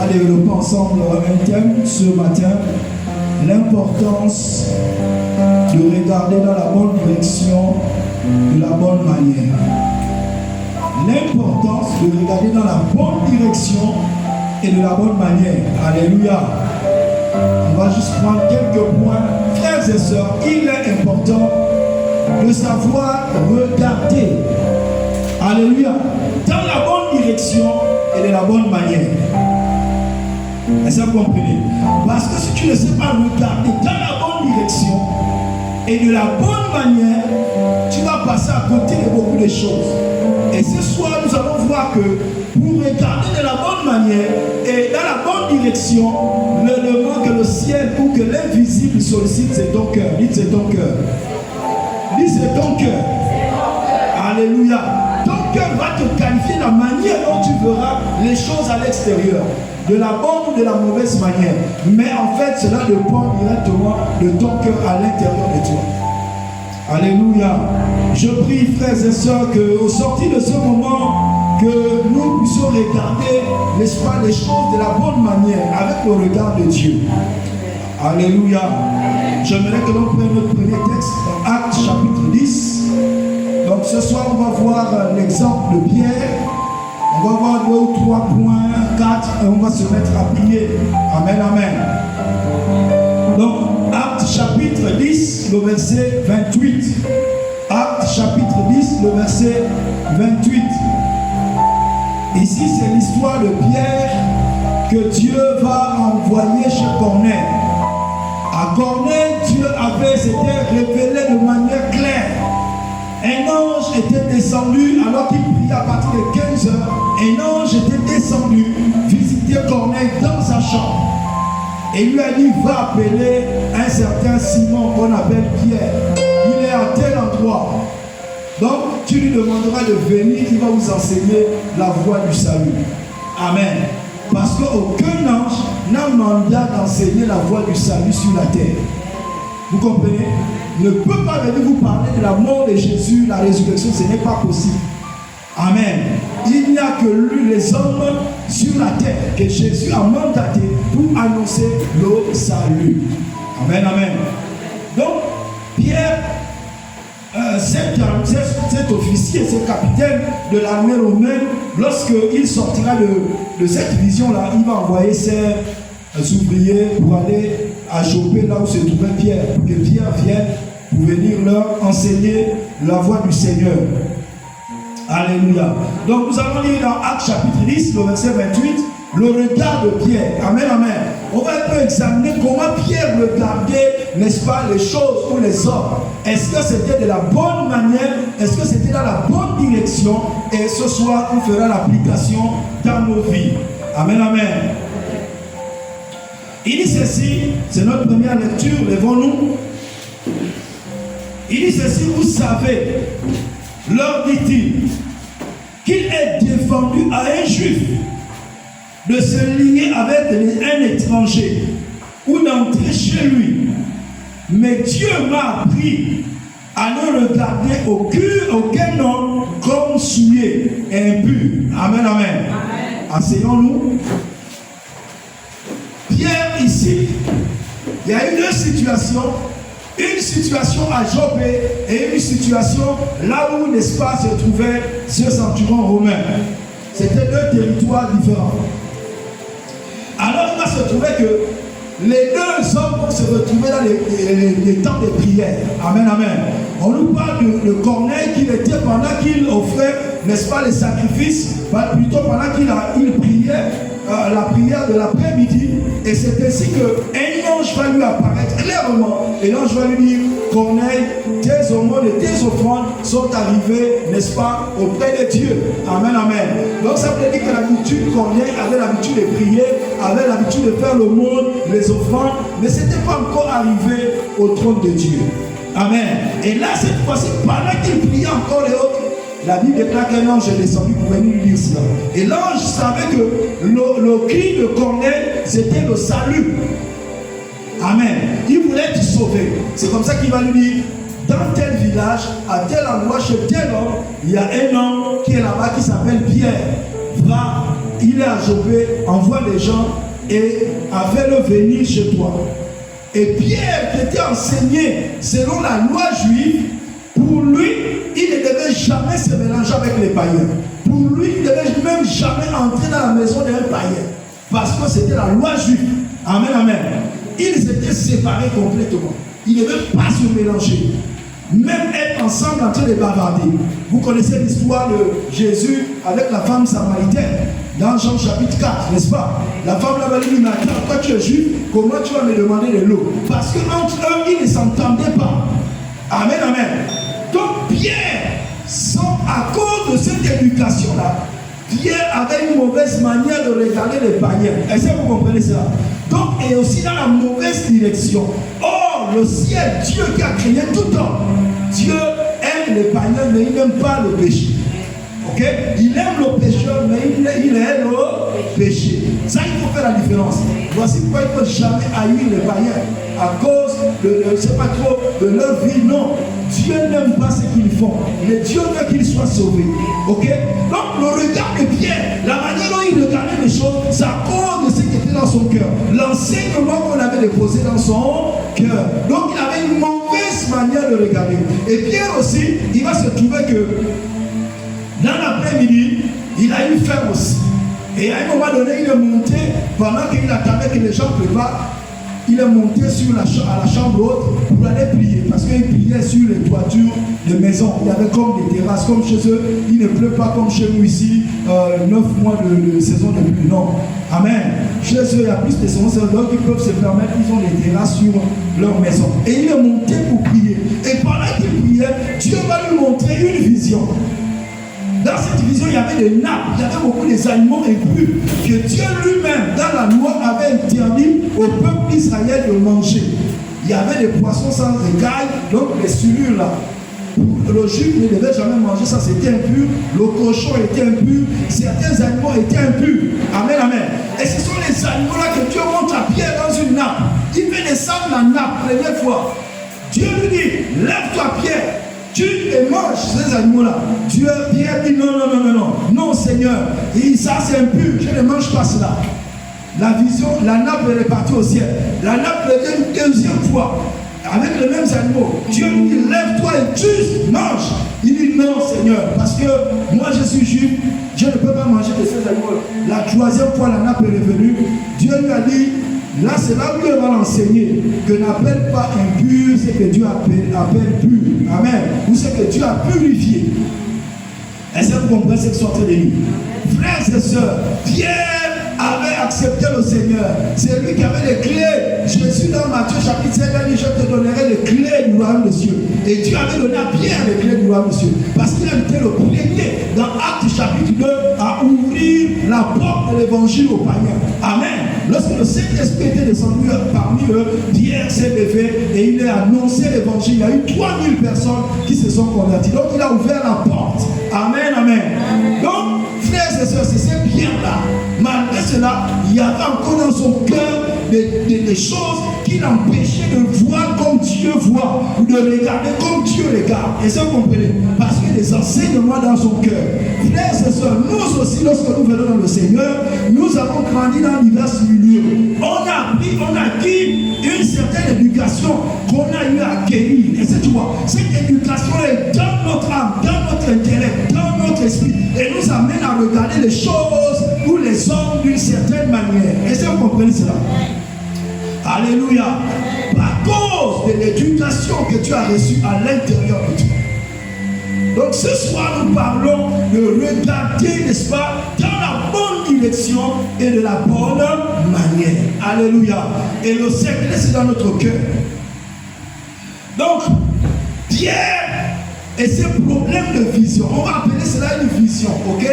va développer ensemble un thème ce matin, l'importance de regarder dans la bonne direction de la bonne manière. L'importance de regarder dans la bonne direction et de la bonne manière. Alléluia. On va juste prendre quelques points. Frères et sœurs, il est important de savoir regarder. Alléluia. Dans la bonne direction et de la bonne manière. Est-ce que vous comprenez? Parce que si tu ne sais pas regarder dans la bonne direction et de la bonne manière, tu vas passer à côté de beaucoup de choses. Et ce soir, nous allons voir que pour regarder de la bonne manière et dans la bonne direction, l'élément que le ciel ou que l'invisible sollicite, c'est ton cœur. Dites, c'est ton cœur. Dites, c'est ton cœur. Alléluia. Ton cœur va te qualifier la manière dont tu verras les choses à l'extérieur. De la bonne ou de la mauvaise manière. Mais en fait, cela dépend directement de ton cœur à l'intérieur de toi. Alléluia. Je prie, frères et sœurs, qu'au sortir de ce moment, que nous puissions regarder, n'est-ce pas, les choses de la bonne manière, avec le regard de Dieu. Alléluia. J'aimerais que l'on prenne notre premier texte dans Actes chapitre 10. Donc ce soir, on va voir l'exemple de Pierre. On va voir 2 ou 3 points, 4, et on va se mettre à prier. Amen, amen. Donc, Actes chapitre 10, le verset 28. Actes chapitre 10, le verset 28. Ici, c'est l'histoire de Pierre que Dieu va envoyer chez Corneille. À Corneille, Dieu s'était révélé de manière claire. Un ange était descendu alors qu'il priait à partir de 15 heures. Un ange était descendu visiter Corneille dans sa chambre. Et lui a dit, va appeler un certain Simon qu'on appelle Pierre. Il est à tel endroit. Donc tu lui demanderas de venir, il va vous enseigner la voie du salut. Amen. Parce qu'aucun ange n'a mandat d'enseigner la voie du salut sur la terre. Vous comprenez? Ne peut pas venir vous parler de la mort de Jésus, la résurrection, ce n'est pas possible. Amen. Il n'y a que lui, les hommes sur la terre, que Jésus a mandaté pour annoncer le salut. Amen, amen. Donc, Pierre, cet officier, ce capitaine de l'armée romaine, lorsqu'il sortira de cette vision-là, il va envoyer ses ouvriers pour aller à Joppé, là où se trouvait Pierre, pour que Pierre vienne pour venir leur enseigner la voie du Seigneur. Alléluia. Donc nous allons lire dans Actes chapitre 10, le verset 28, le regard de Pierre. Amen, amen. On va un peu examiner comment Pierre regardait, n'est-ce pas, les choses ou les hommes. Est-ce que c'était de la bonne manière? Est-ce que c'était dans la bonne direction? Et ce soir, on fera l'application dans nos vies. Amen, amen. Il dit ceci, c'est notre première lecture, levons-nous. Il dit ceci, vous savez, leur dit-il, qu'il est défendu à un juif de se lier avec un étranger ou d'entrer chez lui. Mais Dieu m'a appris à ne regarder aucun homme comme souillé et impur. Amen, amen. Amen. Asseyons-nous. Pierre, ici, il y a eu deux situations. Une situation à Joppé et une situation là où, n'est-ce pas, se trouvaient ce centurion romain. C'était deux territoires différents. Alors il va se trouver que les deux hommes vont se retrouver dans les temps de prière. Amen, amen. On nous parle de Corneille qui était pendant qu'il offrait, n'est-ce pas, les sacrifices, plutôt pendant qu'il priait la prière de l'après-midi. Et c'est ainsi qu'un ange va lui apparaître clairement. Et l'ange va lui dire, Corneille, tes aumônes et tes offrandes sont arrivées, n'est-ce pas, auprès de Dieu. Amen, amen. Donc ça veut dire que l'habitude, Corneille avait l'habitude de prier, avait l'habitude de faire l'aumône, les offrandes, mais ce n'était pas encore arrivé au trône de Dieu. Amen. Et là, cette fois-ci, pendant qu'il priait encore les autres, la Bible déclare qu'un ange est descendu pour venir lui dire cela. Et l'ange savait que le cri de Corneille, c'était le salut. Amen. Il voulait être sauvé. C'est comme ça qu'il va lui dire, dans tel village, à tel endroit, chez tel homme, il y a un homme qui est là-bas qui s'appelle Pierre. Va il est à Jopé, envoie les gens et a fait-le venir chez toi. Et Pierre, qui était enseigné selon la loi juive, pour lui, il ne devait jamais se mélanger avec les païens. Pour lui, il ne devait même jamais entrer dans la maison d'un païen. Parce que c'était la loi juive. Amen, amen. Ils étaient séparés complètement. Ils ne devaient pas se mélanger. Même être ensemble en train de bavarder. Vous connaissez l'histoire de Jésus avec la femme samaritaine dans Jean chapitre 4, n'est-ce pas? La femme là-bas lui dit, mais attends, toi tu es juif, comment tu vas me demander de l'eau? Parce qu'entre eux, ils ne s'entendaient pas. Amen, amen. Donc Pierre, à cause de cette éducation-là, Pierre avait une mauvaise manière de regarder les païens. Est-ce que vous comprenez ça? Donc, et aussi dans la mauvaise direction. Or, le ciel, Dieu qui a créé tout le temps, Dieu aime les païens, mais il n'aime pas le péché. Ok? Il aime le pécheur, mais il aime le péché. Ça, il faut faire la différence. Voici pourquoi il ne faut jamais haïr les païens à cause de, je ne sais pas trop, de leur vie. Non. Dieu n'aime pas ce qu'ils font. Mais Dieu veut qu'ils soient sauvés. Ok? Donc, le regard de Pierre, la manière dont il regardait les choses, c'est à cause de ce qui était dans son cœur. L'enseignement qu'on avait déposé dans son cœur. Donc, il avait une mauvaise manière de regarder. Et Pierre aussi, il va se trouver que dans l'après-midi, il a eu faim aussi. Et à un moment donné, il est monté, pendant qu'il attendait que les gens préparent, il est monté à la chambre haute pour aller prier. Parce qu'il priait sur les toitures de maisons. Il y avait comme des terrasses, comme chez eux. Il ne pleut pas comme chez nous ici, 9 mois de saison de pluie. Non. Amen. Chez eux, il y a plus de saisons. Donc, ils peuvent se permettre, ils ont des terrasses sur leur maison. Et il est monté pour prier. Et pendant qu'il priait, Dieu va lui montrer une vision. Dans cette vision, il y avait des nappes, il y avait beaucoup d'animaux impurs que Dieu lui-même, dans la loi, avait interdit au peuple d'Israël de manger. Il y avait des poissons sans écailles, donc les sulures là. Le juif ne devait jamais manger ça, c'était impur. Le cochon était impur, certains animaux étaient impurs. Amen, amen. Et ce sont les animaux là que Dieu montre à Pierre dans une nappe. Il fait descendre la nappe, première fois. Dieu lui dit, lève-toi Pierre. Tu les manges, ces animaux-là. Pierre dit non, Seigneur. Et ça, c'est impur. Je ne mange pas cela. La vision, la nappe est repartie au ciel. La nappe revient une deuxième fois, avec les mêmes animaux. Dieu lui dit, lève-toi et tu manges. Il dit non, Seigneur, parce que moi je suis juif, je ne peux pas manger de ces animaux-là. La troisième fois, la nappe est revenue. Dieu lui a dit, là, c'est là où Dieu va l'enseigner que n'appelle pas impur ce que Dieu appelle pur. Amen. Ou ce que Dieu a purifié. Est-ce que vous comprenez ce que sont en train de dire? Frères et sœurs, Pierre avait accepté le Seigneur. C'est lui qui avait les clés. Jésus dans Matthieu chapitre 7 a dit, je te donnerai les clés du royaume de Dieu. Et Dieu avait donné à Pierre les clés du royaume de Dieu. Parce qu'il a été le premier dans Actes chapitre 2 à ouvrir la porte de l'évangile aux païens. Amen. Lorsque le Saint-Esprit était descendu parmi eux, Pierre s'est levé et il a annoncé l'évangile. Il y a eu 3000 personnes qui se sont converties. Donc il a ouvert la porte. Amen, amen. Donc, frères et sœurs, c'est ces Pierre-là. Malgré cela, il y avait encore dans son cœur des choses qui l'empêchaient de voir comme Dieu voit, ou de regarder comme Dieu regarde. Et ça, vous comprenez? Parce qu'il y a des enseignements dans son cœur. Frères et sœurs, nous aussi, lorsque nous venons dans le Seigneur, nous avons grandi dans divers milieux. On a appris, on a acquis une certaine éducation qu'on a eu à acquérir. Et c'est tu vois, cette éducation est dans notre âme, dans notre intellect, dans notre esprit, et nous amène à regarder les choses ou les hommes d'une certaine manière. Est-ce que vous comprenez cela? Alléluia. Par cause de l'éducation que tu as reçue à l'intérieur de toi. Donc ce soir, nous parlons de regarder, n'est-ce pas, dans la bonne direction et de la bonne manière. Alléluia. Et le secret, c'est dans notre cœur. Donc, Pierre et ses problèmes de vision, on va appeler cela une vision, ok?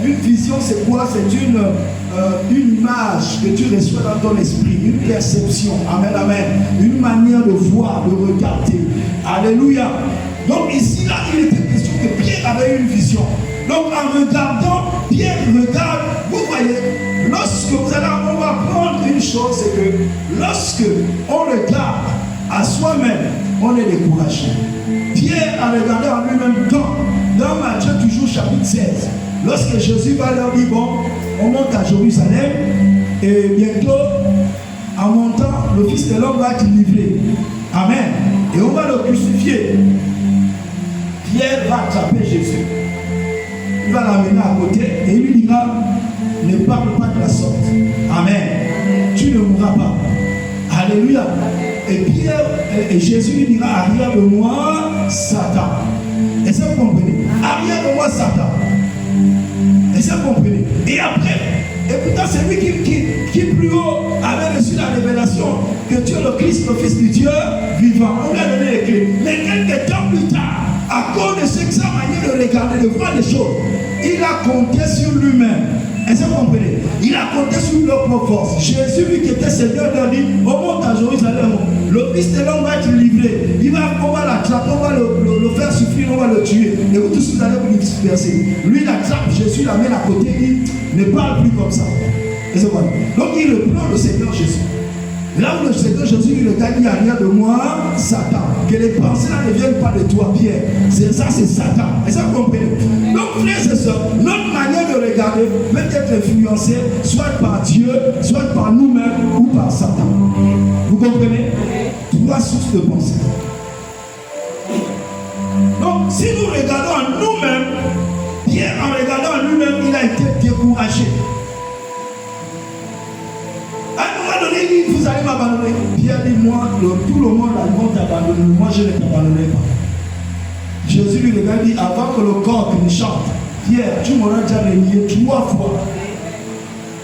Une vision, c'est quoi? C'est une image que tu reçois dans ton esprit, une perception, amen, amen, une manière de voir, de regarder. Alléluia. Donc ici, là, il était question que Pierre avait une vision. Donc en regardant, Pierre regarde, vous voyez, lorsque vous allez, on va prendre une chose, c'est que lorsque on regarde à soi-même, on est découragé. Pierre a regardé en lui-même quand, dans Matthieu toujours chapitre 16, lorsque Jésus va leur dire, bon, on monte à Jérusalem et bientôt, en montant, le Fils de l'homme va être livré. Amen. Et on va le crucifier. Pierre va attraper Jésus. Il va l'amener à côté et il lui dira, ne parle pas de la sorte. Amen. Tu ne mourras pas. Alléluia. Et Pierre et Jésus lui dira, arrière de moi, Satan. Est-ce que vous comprenez? Arrière de moi, Satan. Est-ce que vous comprenez? Et après, et pourtant c'est lui qui plus haut avait reçu la révélation que Dieu le Christ, le Fils du Dieu vivant. On lui a donné les clés. Mais quelques temps plus tard, à cause de sa manière de regarder, de voir les choses, il a compté sur lui-même. Est-ce que vous comprenez? Il a compté sur leur propre force. Jésus, lui qui était Seigneur, leur dit, on monte à Jérusalem, le Fils de l'homme va être livré. On va l'attraper, on va le faire souffrir, on va le tuer. Et vous tous, vous allez vous disperser. Lui, il attrape Jésus, l'amène à côté, il dit, ne parle plus comme ça. Et c'est quoi? Donc il reprend le Seigneur Jésus. Là où le Seigneur Jésus lui regarde, il n'y a rien de moi, Satan. Que les pensées là ne viennent pas de toi, Pierre. Ça, c'est Satan. Et ça, vous comprenez? Donc, frères et sœurs, notre manière de regarder peut être influencée soit par Dieu, soit par nous-mêmes ou par Satan. Vous comprenez? Trois sources de pensée. Donc, si nous regardons en nous-mêmes, Pierre, en regardant en lui-même, il a été découragé. Il dit, vous allez m'abandonner. Pierre dit, moi, tout le monde a le t'abandonner. Moi, je ne t'abandonnerai pas. Jésus lui regarde et dit, avant que le corps ne chante, Pierre, tu m'auras déjà renié 3 fois.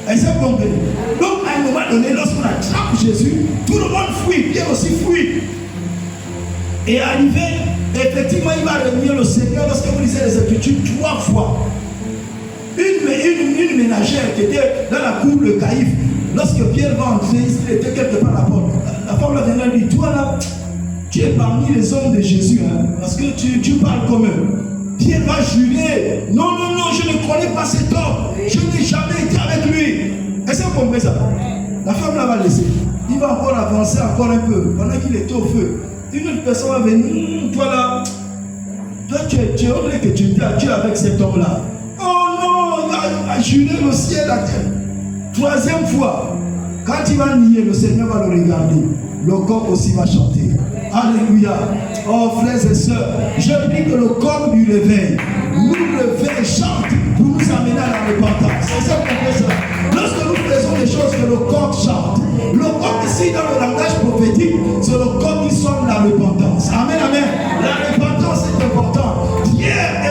Est-ce que vous comprenez? Donc, à un moment donné, lorsqu'on attrape Jésus, tout le monde fuit. Pierre aussi fuit. Et arrivé, effectivement, il va renier le Seigneur lorsque vous lisez les Écritures 3 fois. Une ménagère qui était dans la cour de Caïphe, lorsque Pierre va entrer, il était quelque part à la porte. La femme là vient lui dire, toi là, tu es parmi les hommes de Jésus, hein, parce que tu parles comme eux. Pierre va jurer, non, je ne connais pas cet homme, je n'ai jamais été avec lui. Est-ce que vous comprenez ça? La femme là va laisser. Il va encore avancer encore un peu, pendant qu'il était au feu. Une autre personne va venir, toi là, toi tu es heureux que tu es avec cet homme là. Oh non, il va jurer le ciel, la terre. 3e fois, quand il va nier, le Seigneur va le regarder. Le corps aussi va chanter. Alléluia. Oh frères et sœurs, je prie que le corps du réveil nous réveille, chante pour nous amener à la repentance. C'est ça qu'on fait ça. Lorsque nous faisons des choses que le corps chante, le corps ici dans le langage prophétique, c'est le corps qui sonne la repentance. Amen, amen. La repentance est importante. Pierre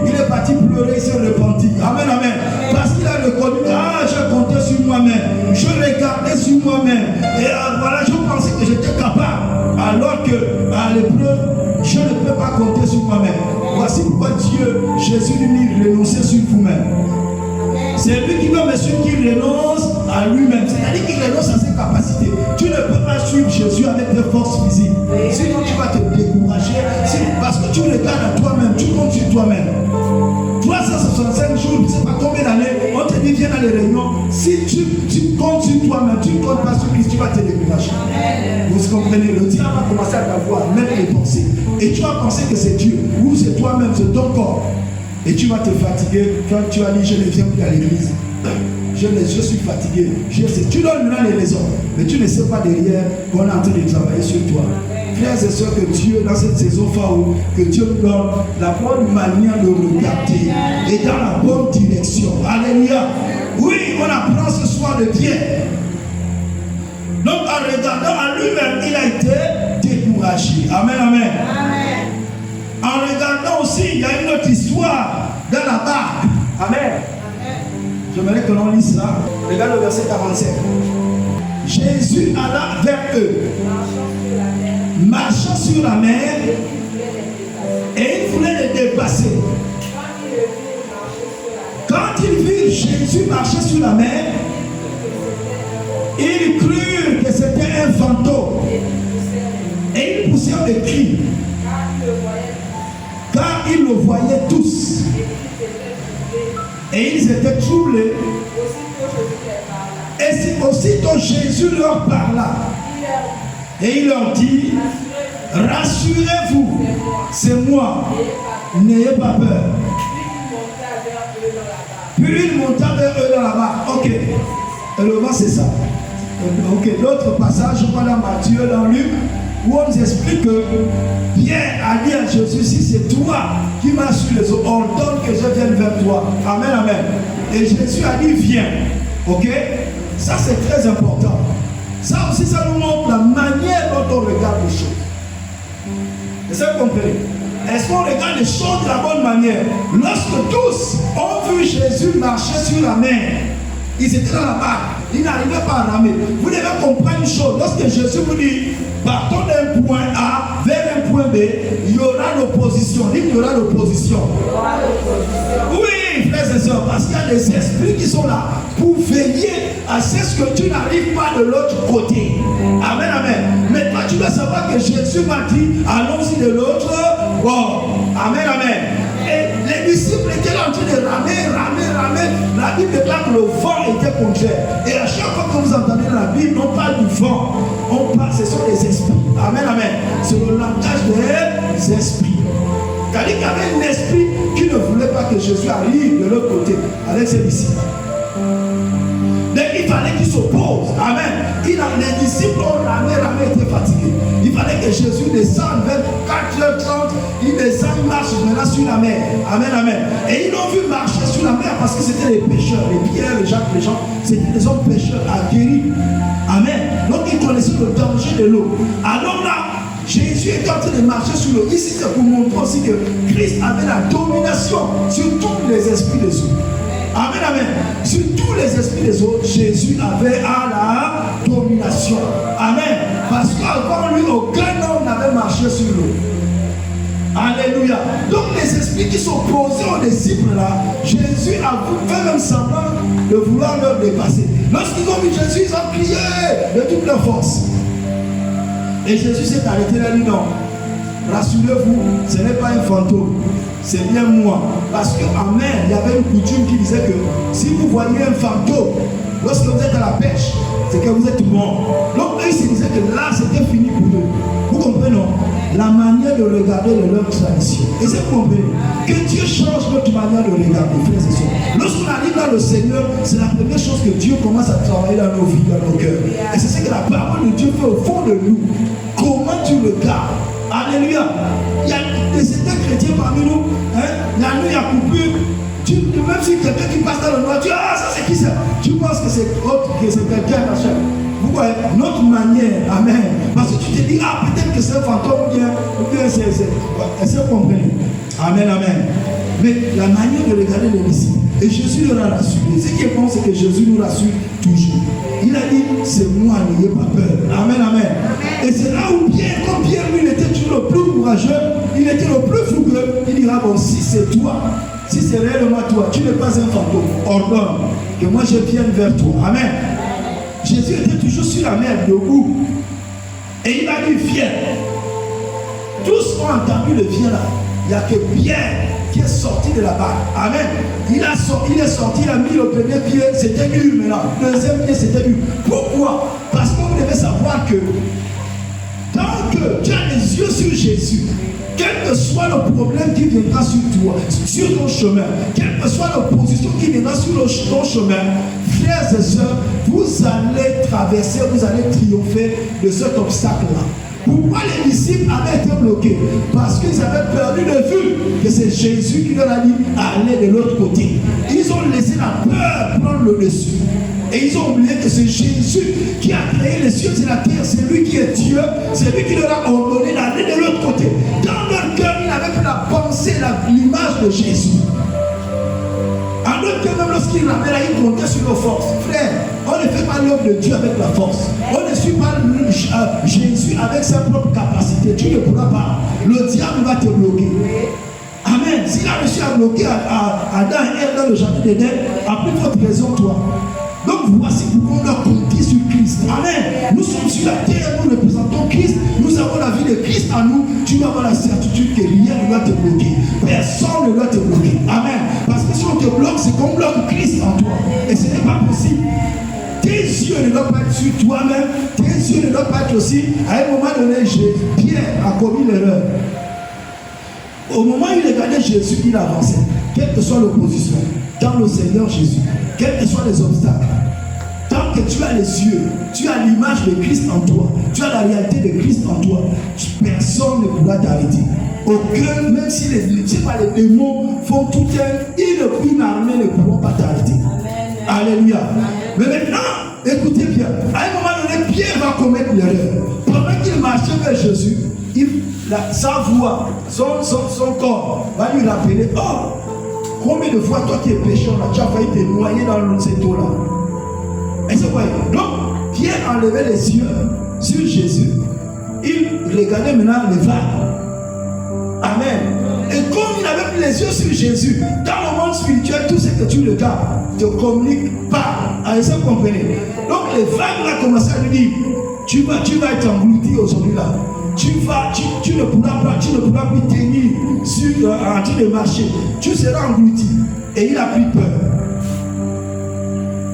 il est parti pleurer, il s'est repenti. Amen, amen. Parce qu'il a reconnu, je comptais sur moi-même, je regardais sur moi-même, et voilà, je pensais que j'étais capable, alors que à l'épreuve, je ne peux pas compter sur moi-même. Voici pourquoi Dieu, Jésus lui dit, renoncez sur vous-même. C'est lui qui veut monsieur qui renonce à lui-même, c'est-à-dire qu'il renonce à ses capacités. Tu ne peux pas suivre Jésus avec tes forces physiques, sinon tu vas te décourager, parce que tu regardes à toi-même, tu comptes sur toi-même. 365 jours, je ne sais pas combien d'années, on te dit viens dans les réunions. Si tu comptes sur toi-même, tu ne comptes pas sur Christ, tu vas te décourager. Vous comprenez? Le diable va commencer à t'avoir même les pensées. Et tu vas penser que c'est Dieu, ou c'est toi-même, c'est ton corps. Et tu vas te fatiguer quand tu vas dire je ne viens plus à l'église. Je suis fatigué. Tu donnes là les raisons, mais tu ne sais pas derrière qu'on est en train de travailler sur toi. Frères et sœurs, que Dieu, dans cette saison phare, que Dieu nous donne la bonne manière de regarder et dans la bonne direction. Alléluia. Oui, on apprend ce soir de Pierre. Donc, en regardant à lui-même, il a été découragé. Amen, amen. En regardant aussi, il y a une autre histoire dans la barque. Amen. J'aimerais que l'on lise ça. Regarde le verset 45. Jésus alla vers eux, marchant sur la mer, et il voulait les dépasser. Quand ils virent Jésus marcher sur la mer, ils crurent que c'était un fantôme. Et ils poussèrent des cris, car ils le voyaient tous. Et ils étaient troublés. Et aussitôt Jésus leur parla. Et il leur dit, rassurez-vous, c'est moi, n'ayez pas peur. Puis il monta vers eux dans la barque. Ok. Et le vent, c'est ça. Ok. L'autre passage, je vois dans Matthieu, dans Luc, où on nous explique que Pierre a dit à Jésus, si c'est toi qui m'as sur les eaux, ordonne que je vienne vers toi. Amen, amen. Et Jésus a dit, viens. Ok. Ça, c'est très important. Ça aussi, ça nous montre la manière dont on regarde les choses. Est-ce que vous comprenez? Est-ce qu'on regarde les choses de la bonne manière? Lorsque tous ont vu Jésus marcher sur la mer, ils étaient dans la barque, ils n'arrivaient pas à ramer. Vous devez comprendre une chose. Lorsque Jésus vous dit, partons d'un point A vers un point B, il y aura l'opposition. Dites, il y aura l'opposition. Oui, frères et sœurs, parce qu'il y a des esprits qui sont là pour veiller à ce que tu n'arrives pas de l'autre côté. Amen, amen. Mais toi, tu dois savoir que Jésus m'a dit, allons-y de l'autre bord. Amen, amen. Et les disciples étaient là en train de ramer. La Bible déclare que le vent était contraire. Et à chaque fois que vous entendez dans la Bible, on parle du vent. On parle, ce sont les esprits. Amen, amen. C'est le langage des esprits. C'est-à-dire qu'il y avait un esprit qui ne voulait pas que Jésus arrive de l'autre côté avec ses disciples. Mais il fallait qu'ils s'opposent. Amen. Les disciples ont ramé, étaient fatigués. Il fallait que Jésus descende vers 4h30. Il descend, il marche maintenant sur la mer. Amen, amen. Et ils l'ont vu marcher sur la mer parce que c'était les pêcheurs. Les Pierre, les Jacques, les gens, c'était des hommes pêcheurs aguerris. Amen. Donc ils connaissaient le danger de l'eau. Alors là, Jésus est en train de marcher sur l'eau. Ici, c'est pour montrer aussi que Christ avait la domination sur tous les esprits des eaux. Amen, amen. Sur tous les esprits des autres, Jésus avait à la domination. Amen. Parce qu'avant lui, aucun homme n'avait marché sur l'eau. Alléluia. Donc les esprits qui sont posés aux disciples là, Jésus a fait même semblant de vouloir leur dépasser. Lorsqu'ils ont vu Jésus, ils ont crié de toute leur force. Et Jésus s'est arrêté là, dit non. Rassurez-vous, ce n'est pas un fantôme, c'est bien moi. Parce qu'en mer, il y avait une coutume qui disait que si vous voyez un fantôme, lorsque vous êtes à la pêche, c'est que vous êtes mort. Donc eux, ils se disaient que là, c'était fini pour eux. Vous comprenez, non? La manière de regarder de leur tradition. Et c'est vous comprenez que Dieu change notre manière de regarder, frères et sœurs. Lorsqu'on arrive dans le Seigneur, c'est la première chose que Dieu commence à travailler dans nos vies, dans nos cœurs. Et c'est ce que la parole de Dieu fait au fond de nous. Comment tu regardes? Alléluia. Il y a certains chrétiens parmi nous, la nuit a coupé. Même si quelqu'un qui passe dans le noir, tu dis, ah, ça c'est qui ça? Tu penses que c'est autre, que c'est quelqu'un, machin. Vous voyez, notre manière, amen. Parce que tu te dis, ah, peut-être que c'est un fantôme, ou bien c'est. Est-ce que vous comprenez? Amen, amen. Mais la manière de regarder les disciples, et Jésus leur a rassuré. Ce qui est bon, c'est que Jésus nous rassure toujours. Il a dit, c'est moi, n'ayez pas peur. Amen, amen. Et c'est là où Pierre, comme Pierre, lui, il était toujours le plus courageux, il était le plus fougueux. Il dira, bon, si c'est toi, si c'est réellement toi, tu n'es pas un fantôme, ordonne que moi je vienne vers toi. Amen. Jésus était toujours sur la mer, debout. Et il a dit, viens. Tous ont entendu le viens là. Il n'y a que Pierre qui est sorti de la barque. Amen. Il est sorti, il a mis le premier pied, c'était dur maintenant. Le deuxième pied, c'était dur. Pourquoi? Parce que vous devez savoir que tant que tu as les yeux sur Jésus, quel que soit le problème qui viendra sur toi, sur ton chemin, quelle que soit l'opposition qui viendra sur ton chemin, frères et sœurs, vous allez traverser, vous allez triompher de cet obstacle-là. Pourquoi les disciples avaient été bloqués? Parce qu'ils avaient perdu de vue que c'est Jésus qui leur a dit allez de l'autre côté. Ils ont laissé la peur prendre le dessus. Et ils ont oublié que c'est Jésus qui a créé les cieux et la terre. C'est lui qui est Dieu. C'est lui qui leur a ordonné d'aller de l'autre côté. Dans leur cœur, ils n'avaient plus la pensée, l'image de Jésus. En d'autres cas, même lorsqu'ils l'avaient là, ils comptaient sur nos forces. Frère, on ne fait pas l'œuvre de Dieu avec la force. On ne suit pas Jésus avec sa propre capacité. Tu ne pourras pas. Le diable va te bloquer. Amen. S'il a réussi à bloquer Adam et Ève dans le jardin d'Éden, a plus forte raison toi. Donc voici pourquoi on doit compter sur Christ. Amen. Nous sommes sur la terre, nous représentons Christ. Nous avons la vie de Christ en nous. Tu dois avoir la certitude que rien ne doit te bloquer. Personne ne doit te bloquer. Amen. Parce que si on te bloque, c'est qu'on bloque Christ en toi. Et ce n'est pas possible. Tes yeux ne doivent pas être sur toi-même. Tes yeux ne doivent pas être aussi. À un moment donné, Pierre a commis l'erreur. Au moment où il regardait Jésus, il avançait. Quelle que soit l'opposition. dans le Seigneur Jésus, quels que soient les obstacles, tant que tu as les yeux, tu as l'image de Christ en toi, tu as la réalité de Christ en toi, personne ne pourra t'arrêter. Aucun, même si les démons font tout une armée ne pourront pas t'arrêter. Alléluia. Mais maintenant, écoutez bien, à un moment donné, Pierre va commettre l'erreur. Pendant qu'il marchait vers Jésus, sa voix, son corps va lui rappeler, oh, combien de fois toi qui es pécheur là, tu as failli te noyer dans cette eau-là. Et c'est quoi? Donc, Pierre enlevait les yeux sur Jésus. Il regardait maintenant les vagues. Amen. Et comme il n'avait plus les yeux sur Jésus, dans le monde spirituel, tout ce que tu regardes te communique pas. Est-ce que vous comprenez? Donc les vagues là commencé à lui dire, tu vas être englouti aujourd'hui là. Tu ne pourras plus tenir en train de marcher. Tu seras englouti. Et il a pris peur.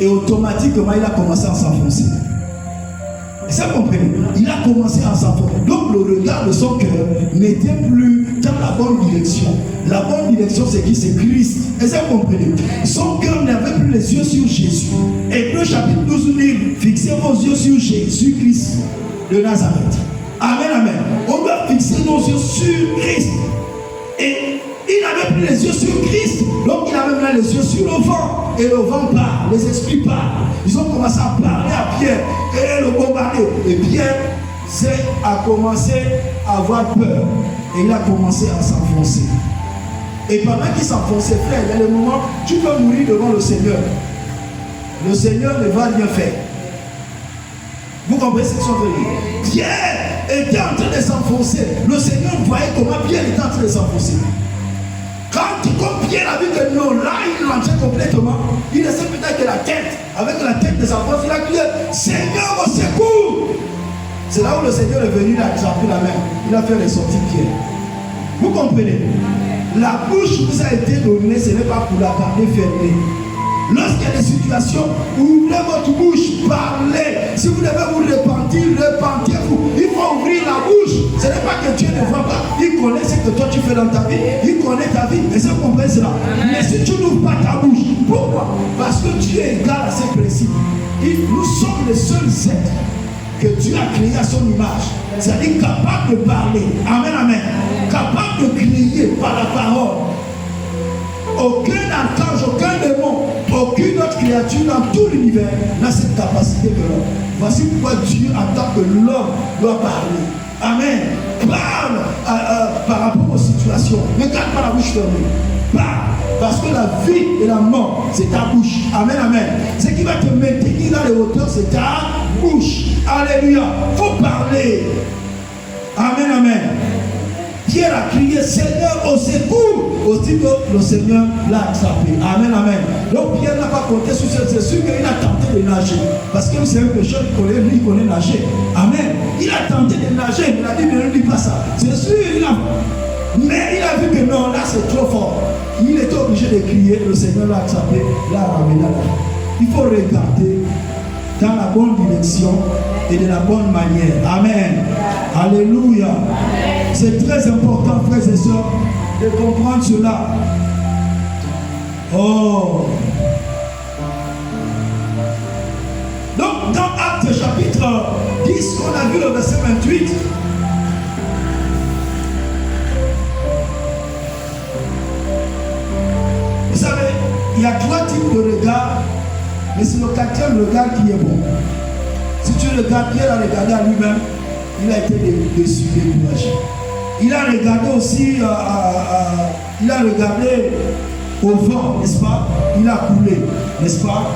Et automatiquement, il a commencé à s'enfoncer. Et ça, vous comprenez? Il a commencé à s'enfoncer. Donc, le regard de son cœur n'était plus dans la bonne direction. La bonne direction, c'est qui? C'est Christ. Et ça, vous comprenez? Son cœur n'avait plus les yeux sur Jésus. Hébreux chapitre 12 dit, fixez vos yeux sur Jésus-Christ de Nazareth. Amen, amen. On doit fixer nos yeux sur Christ. Et il n'avait plus les yeux sur Christ. Donc il avait maintenant les yeux sur le vent. Et le vent parle, les esprits parlent. Ils ont commencé à parler à Pierre. Et le bombarder. Et Pierre a commencé à avoir peur. Et il a commencé à s'enfoncer. Et pendant qu'il s'enfonçait, frère, il y a le moment où tu peux mourir devant le Seigneur. Le Seigneur ne va rien faire. Vous comprenez ce que je veux dire? Pierre était en train de s'enfoncer. Le Seigneur voyait comment Pierre était en train de s'enfoncer. Comme Pierre a vu que non, là il rentrait complètement, il laissait peut-être que la tête, avec la tête de sa force, il a crié, Seigneur, au secours! C'est là où le Seigneur est venu, il a pris la main, il a fait ressortir Pierre. Vous comprenez? La bouche vous a été donnée, ce n'est pas pour la garder fermée. Lorsqu'il y a des situations, ouvrez votre bouche, parlez. Si vous devez vous repentir, repentez-vous. Il faut ouvrir la bouche. Ce n'est pas que Dieu ne voit pas. Il connaît ce que toi tu fais dans ta vie. Il connaît ta vie. Et ça, vous comprenez cela. Mais si tu n'ouvres pas ta bouche, pourquoi? Parce que Dieu est égal à ses principes. Nous sommes les seuls êtres que Dieu a créés à son image. C'est-à-dire capable de parler. Amen, amen. Capable de crier par la parole. Aucun archange, aucun démon, aucune autre créature dans tout l'univers n'a cette capacité que l'homme. Voici pourquoi Dieu attend que l'homme doit parler. Amen. Parle par rapport aux situations. Ne garde pas la bouche fermée. Parle. Parce que la vie et la mort, c'est ta bouche. Amen, amen. Ce qui va te maintenir dans les hauteurs, c'est ta bouche. Alléluia. Il faut parler. Amen, amen. Pierre a crié, Seigneur, au secours. Aussitôt, le Seigneur l'a attrapé. Amen, amen. Donc Pierre n'a pas compté sur ça. C'est sûr qu'il a tenté de nager. Parce que c'est un pécheur, il connaît nager. Amen. Il a tenté de nager. Il a dit, ne lui dis pas ça. C'est sûr, mais il a vu que non, là c'est trop fort. Il était obligé de crier. Le Seigneur l'a attrapé, l'a ramené là. Il faut regarder dans la bonne direction et de la bonne manière. Amen. Alléluia. C'est très important, frères et sœurs, de comprendre cela. Oh. Donc, dans Actes chapitre 10, on a vu le verset 28. Vous savez, il y a trois types de regards, mais c'est le quatrième regard qui est bon. Si tu regardes, Pierre a regardé à lui-même, il a été déçu, découragé. Il a regardé aussi, il a regardé au vent, n'est-ce pas? Il a coulé, n'est-ce pas?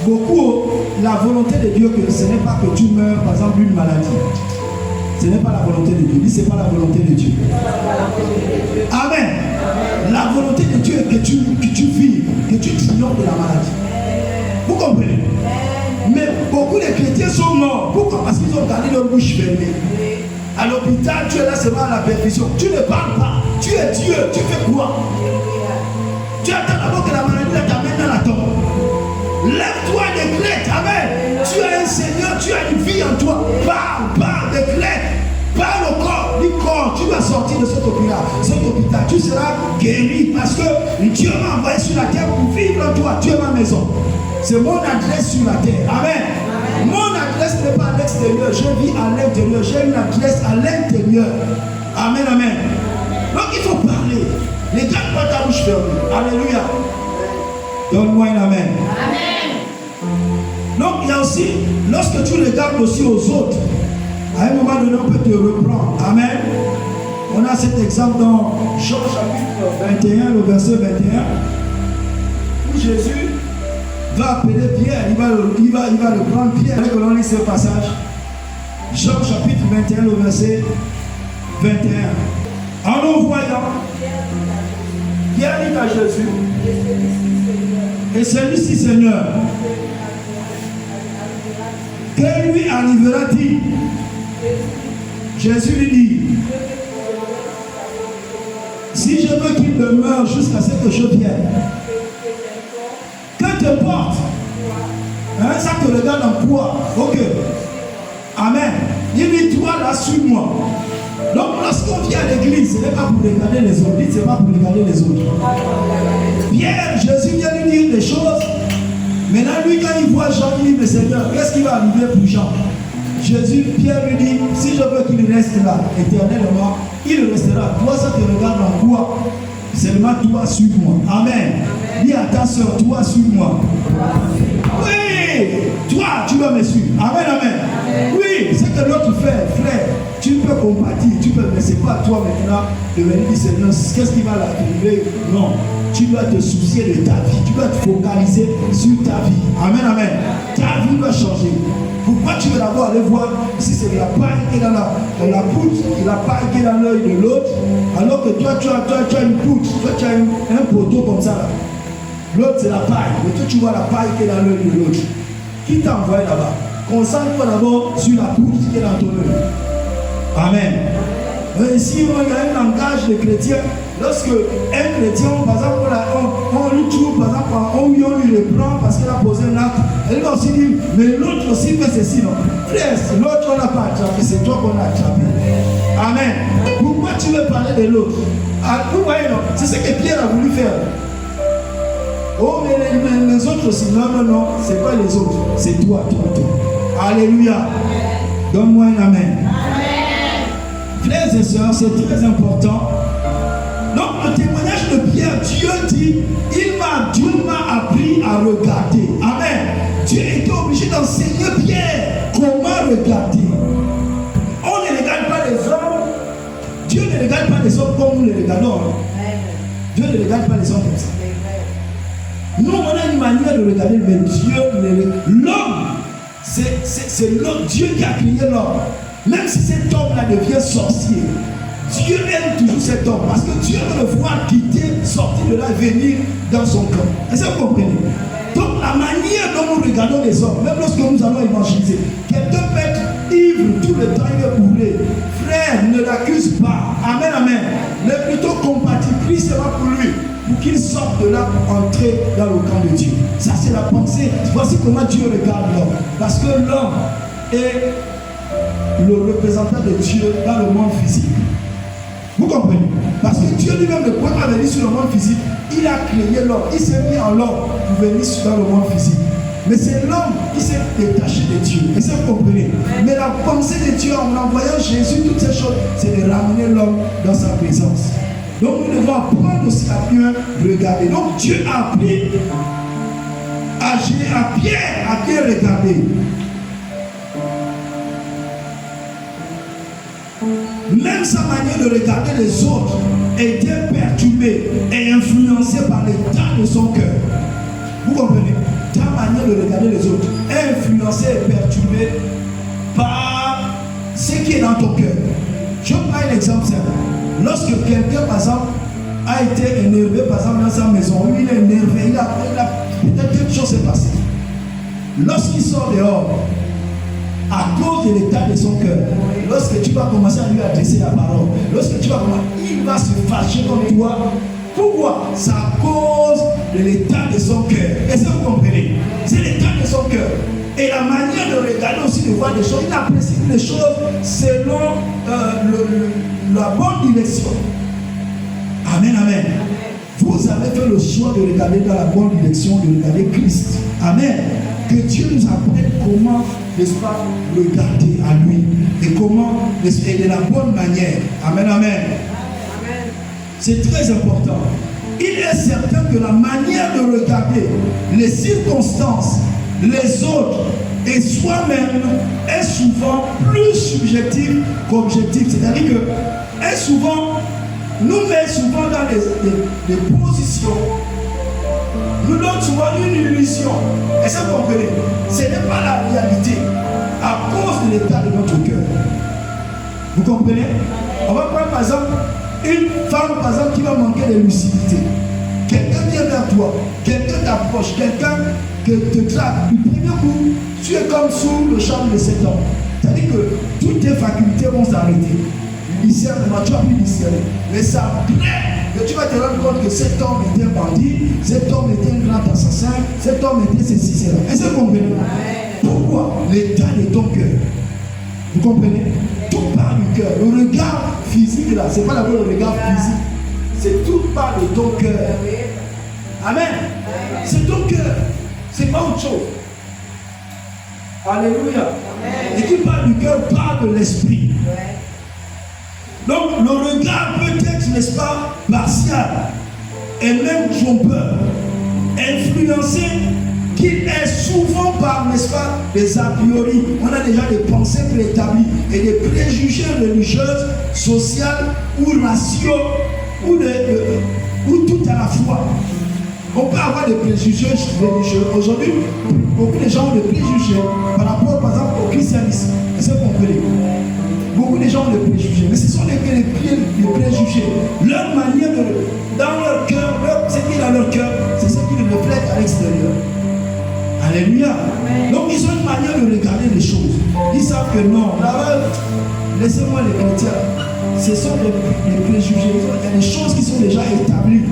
Beaucoup, la volonté de Dieu, ce n'est pas que tu meurs, par exemple, d'une maladie. Ce n'est pas la volonté de Dieu. Ce n'est pas la volonté de Dieu. Amen. La volonté de Dieu est que tu vives, que tu triomphes de la maladie. Vous comprenez? Mais beaucoup de chrétiens sont morts. Pourquoi? Parce qu'ils ont gardé leur bouche fermée. À l'hôpital, tu es là seulement à la perfusion. Tu ne parles pas. Tu es Dieu. Tu fais quoi? Tu attends d'abord que la maladie t'amène dans la tombe. Lève-toi, décrète. Amen. Tu as un Seigneur, tu as une vie en toi. Parle, décrète. Parle au corps. Du corps, tu vas sortir de cet hôpital, tu seras guéri parce que Dieu m'a envoyé sur la terre pour vivre en toi. Tu es ma maison. C'est mon adresse sur la terre. Amen. Mon adresse n'est pas à l'extérieur. Je vis à l'intérieur. J'ai une adresse à l'intérieur. Amen, amen. Donc il faut parler. Ne garde pas ta bouche fermée. Alléluia. Donne-moi un amen. Amen. Donc il y a aussi, lorsque tu regardes aussi aux autres, à un moment donné, on peut te reprendre. Amen. On a cet exemple dans Jean chapitre 21, le verset 21, où Jésus va appeler Pierre, il va le prendre Pierre. Allez que l'on lit ce passage. Jean chapitre 21, le verset 21. En nous voyant, Pierre dit à Jésus, et celui-ci, Seigneur, que lui arrivera-t-il? Jésus lui dit, si je veux qu'il demeure jusqu'à ce que je vienne, que te porte, hein, ça te regarde en quoi? Ok. Amen. Il dit, toi là, suis-moi. Donc lorsqu'on vient à l'église, ce n'est pas pour regarder les autres. Dites, ce n'est pas pour regarder les autres. Pierre, Jésus vient lui dire des choses. Maintenant, lui, quand il voit Jean, il dit, mais Seigneur, qu'est-ce qui va arriver pour Jean? Jésus, Pierre lui dit, si je veux qu'il reste là, éternellement, il restera. Toi, ça te regarde en quoi? Seulement toi, suis-moi. Amen. Dis à ta soeur, toi, suis-moi. Oui, toi, tu vas me suivre. Amen, amen. Oui, ce que l'autre fait, frère, tu peux compatir, tu peux, mais ce n'est pas à toi maintenant de venir dire, Seigneur, qu'est-ce qui va l'arriver? Non. Tu dois te soucier de ta vie. Tu dois te focaliser sur ta vie. Amen, amen. Ta vie doit changer. Pourquoi tu veux d'abord aller voir si c'est de la paille qui est dans la poutre, la paille qui est dans l'œil de l'autre, alors que toi, tu as une poutre, toi, tu as un poteau comme ça. L'autre, c'est la paille. Mais toi, tu vois la paille qui est dans l'œil de l'autre. Qui t'a envoyé là-bas? Concentre-toi d'abord sur la poutre qui est dans ton œil. Amen. Ici, il y a un langage de chrétien. Lorsque un chrétien, par exemple, on lui trouve, par exemple, on lui reprend parce qu'il a posé un acte, elle va aussi dire, mais l'autre aussi fait ceci, non? Frère, l'autre on n'a pas attrapé, c'est toi qu'on a attrapé. Amen. Pourquoi tu veux parler de l'autre? Vous voyez, non? C'est ce que Pierre a voulu faire. Oh, mais les autres aussi. Non, non, non, c'est pas les autres, c'est toi. Alléluia. Donne-moi un amen. Frères et sœurs, c'est très important. Donc, le témoignage de Pierre, Dieu dit, Dieu m'a appris à regarder. Amen. Dieu était obligé d'enseigner Pierre comment regarder. On ne regarde pas les hommes. Dieu ne regarde pas les hommes comme nous les regardons. Dieu ne regarde pas les hommes comme ça. Nous, on a une manière de regarder, mais Dieu, l'homme, c'est l'homme, Dieu qui a créé l'homme. Même si cet homme-là devient sorcier, Dieu aime toujours cet homme parce que Dieu veut le voir quitter, sortir de là, venir dans son corps. Est-ce que vous comprenez? Donc la manière dont nous regardons les hommes, même lorsque nous allons évangéliser, quelqu'un peut être ivre tout le temps, il est bourré. Frère, ne l'accuse pas. Amen, amen. Mais plutôt compatis, prie sera pour lui, pour qu'il sorte de là pour entrer dans le camp de Dieu. Ça c'est la pensée. Voici comment Dieu regarde l'homme. Parce que l'homme est le représentant de Dieu dans le monde physique. Vous comprenez? Parce que Dieu lui-même ne pouvait pas venir sur le monde physique. Il a créé l'homme. Il s'est mis en l'homme pour venir dans le monde physique. Mais c'est l'homme qui s'est détaché de Dieu. Et ça, vous comprenez? Mais la pensée de Dieu en envoyant Jésus, toutes ces choses, c'est de ramener l'homme dans sa présence. Donc nous devons apprendre aussi à bien regarder. Donc Dieu a appris à Pierre à bien regarder. Même sa manière de regarder les autres était perturbée et influencée par l'état de son cœur. Vous comprenez? Ta manière de regarder les autres est influencée et perturbée par ce qui est dans ton cœur. Je prends un exemple simple. Lorsque quelqu'un, par exemple, a été énervé, par exemple, dans sa maison, il est énervé, peut-être quelque chose s'est passé. Lorsqu'il sort dehors, à cause de l'état de son cœur, lorsque tu vas commencer à lui adresser la parole, lorsque tu vas commencer, il va se fâcher comme toi. Pourquoi? C'est à cause de l'état de son cœur. Est-ce que vous comprenez? C'est l'état de son cœur. Et la manière de regarder aussi, de voir des choses, il apprécie les choses selon la bonne direction. Amen, amen. Vous avez fait le choix de regarder dans la bonne direction, de regarder Christ. Amen. Que Dieu nous apprenne comment, n'est-ce pas, regarder à lui. Et comment, et de la bonne manière. Amen, amen. C'est très important. Il est certain que la manière de regarder les circonstances, les autres et soi-même est souvent plus subjective qu'objective. C'est-à-dire que est souvent, nous met souvent dans des positions, nous donne souvent une illusion. Et ça, vous comprenez, ce n'est pas la réalité à cause de l'état de notre cœur. Vous comprenez? On va prendre par exemple une femme par exemple qui va manquer de lucidité. Quelqu'un vient vers toi, quelqu'un t'approche, quelqu'un te traque. Du premier coup, tu es comme sous le charme de cet homme. C'est-à-dire que toutes tes facultés vont s'arrêter. Discernement, tu as pu discerner. Mais ça plaît que tu vas te rendre compte que cet homme était un bandit, cet homme était un grand assassin, cet homme était ceci, cela. Est-ce que vous comprenez? Pourquoi? L'état de ton cœur. Vous comprenez? Tout part du cœur. Le regard physique là, ce n'est pas d'abord le regard physique. C'est tout part de ton cœur. Amen. C'est ton cœur. C'est pas autre chose. Alléluia. Et qui parle du cœur parle de l'esprit. Donc le regard peut être, n'est-ce pas, partial et même trompeur, influencé, qu'il est souvent par, n'est-ce pas, des a priori. On a déjà des pensées préétablies et des préjugés religieuses, sociales ou raciaux ou tout à la fois. On peut avoir des préjugés religieux. Aujourd'hui, beaucoup de gens ont des préjugés par rapport, par exemple, au christianisme. Est-ce que vous comprenez? Beaucoup de gens ont des préjugés, mais ce sont les préjugés. Leur manière dans leur cœur, ce qui est dans leur cœur, c'est ce qu'ils reflètent à l'extérieur. Alléluia. Donc ils ont une manière de regarder les choses. Ils savent que non, laissez-moi les chrétiens. Ce sont des préjugés. Il y a des choses qui sont déjà établies.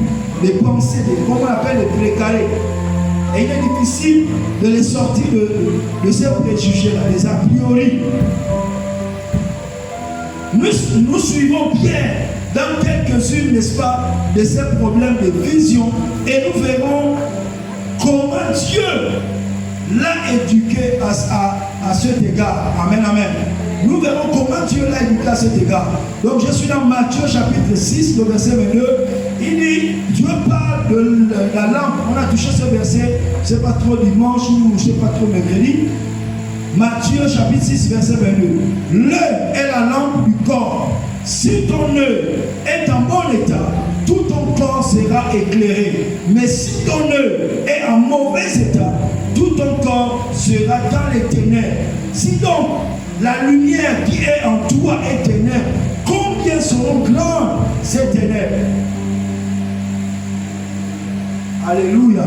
Des pensées, comment on appelle les précarés. Et il est difficile de les sortir de ces préjugés-là, des a priori. Nous suivons Pierre dans quelques-unes, n'est-ce pas, de ces problèmes de vision et nous verrons comment Dieu l'a éduqué à cet égard. Amen, amen. Nous verrons comment Dieu l'a éduqué à cet égard. Donc je suis dans Matthieu chapitre 6, le verset 22. Il dit, Dieu parle de la lampe. On a touché ce verset, je ne sais pas trop dimanche ou je ne sais pas trop mercredi. Matthieu chapitre 6 verset 22. L'œil est la lampe du corps. Si ton œil est en bon état, tout ton corps sera éclairé. Mais si ton œil est en mauvais état, tout ton corps sera dans les ténèbres. Si donc la lumière qui est en toi est ténèbres, combien seront grandes ces ténèbres? Alléluia.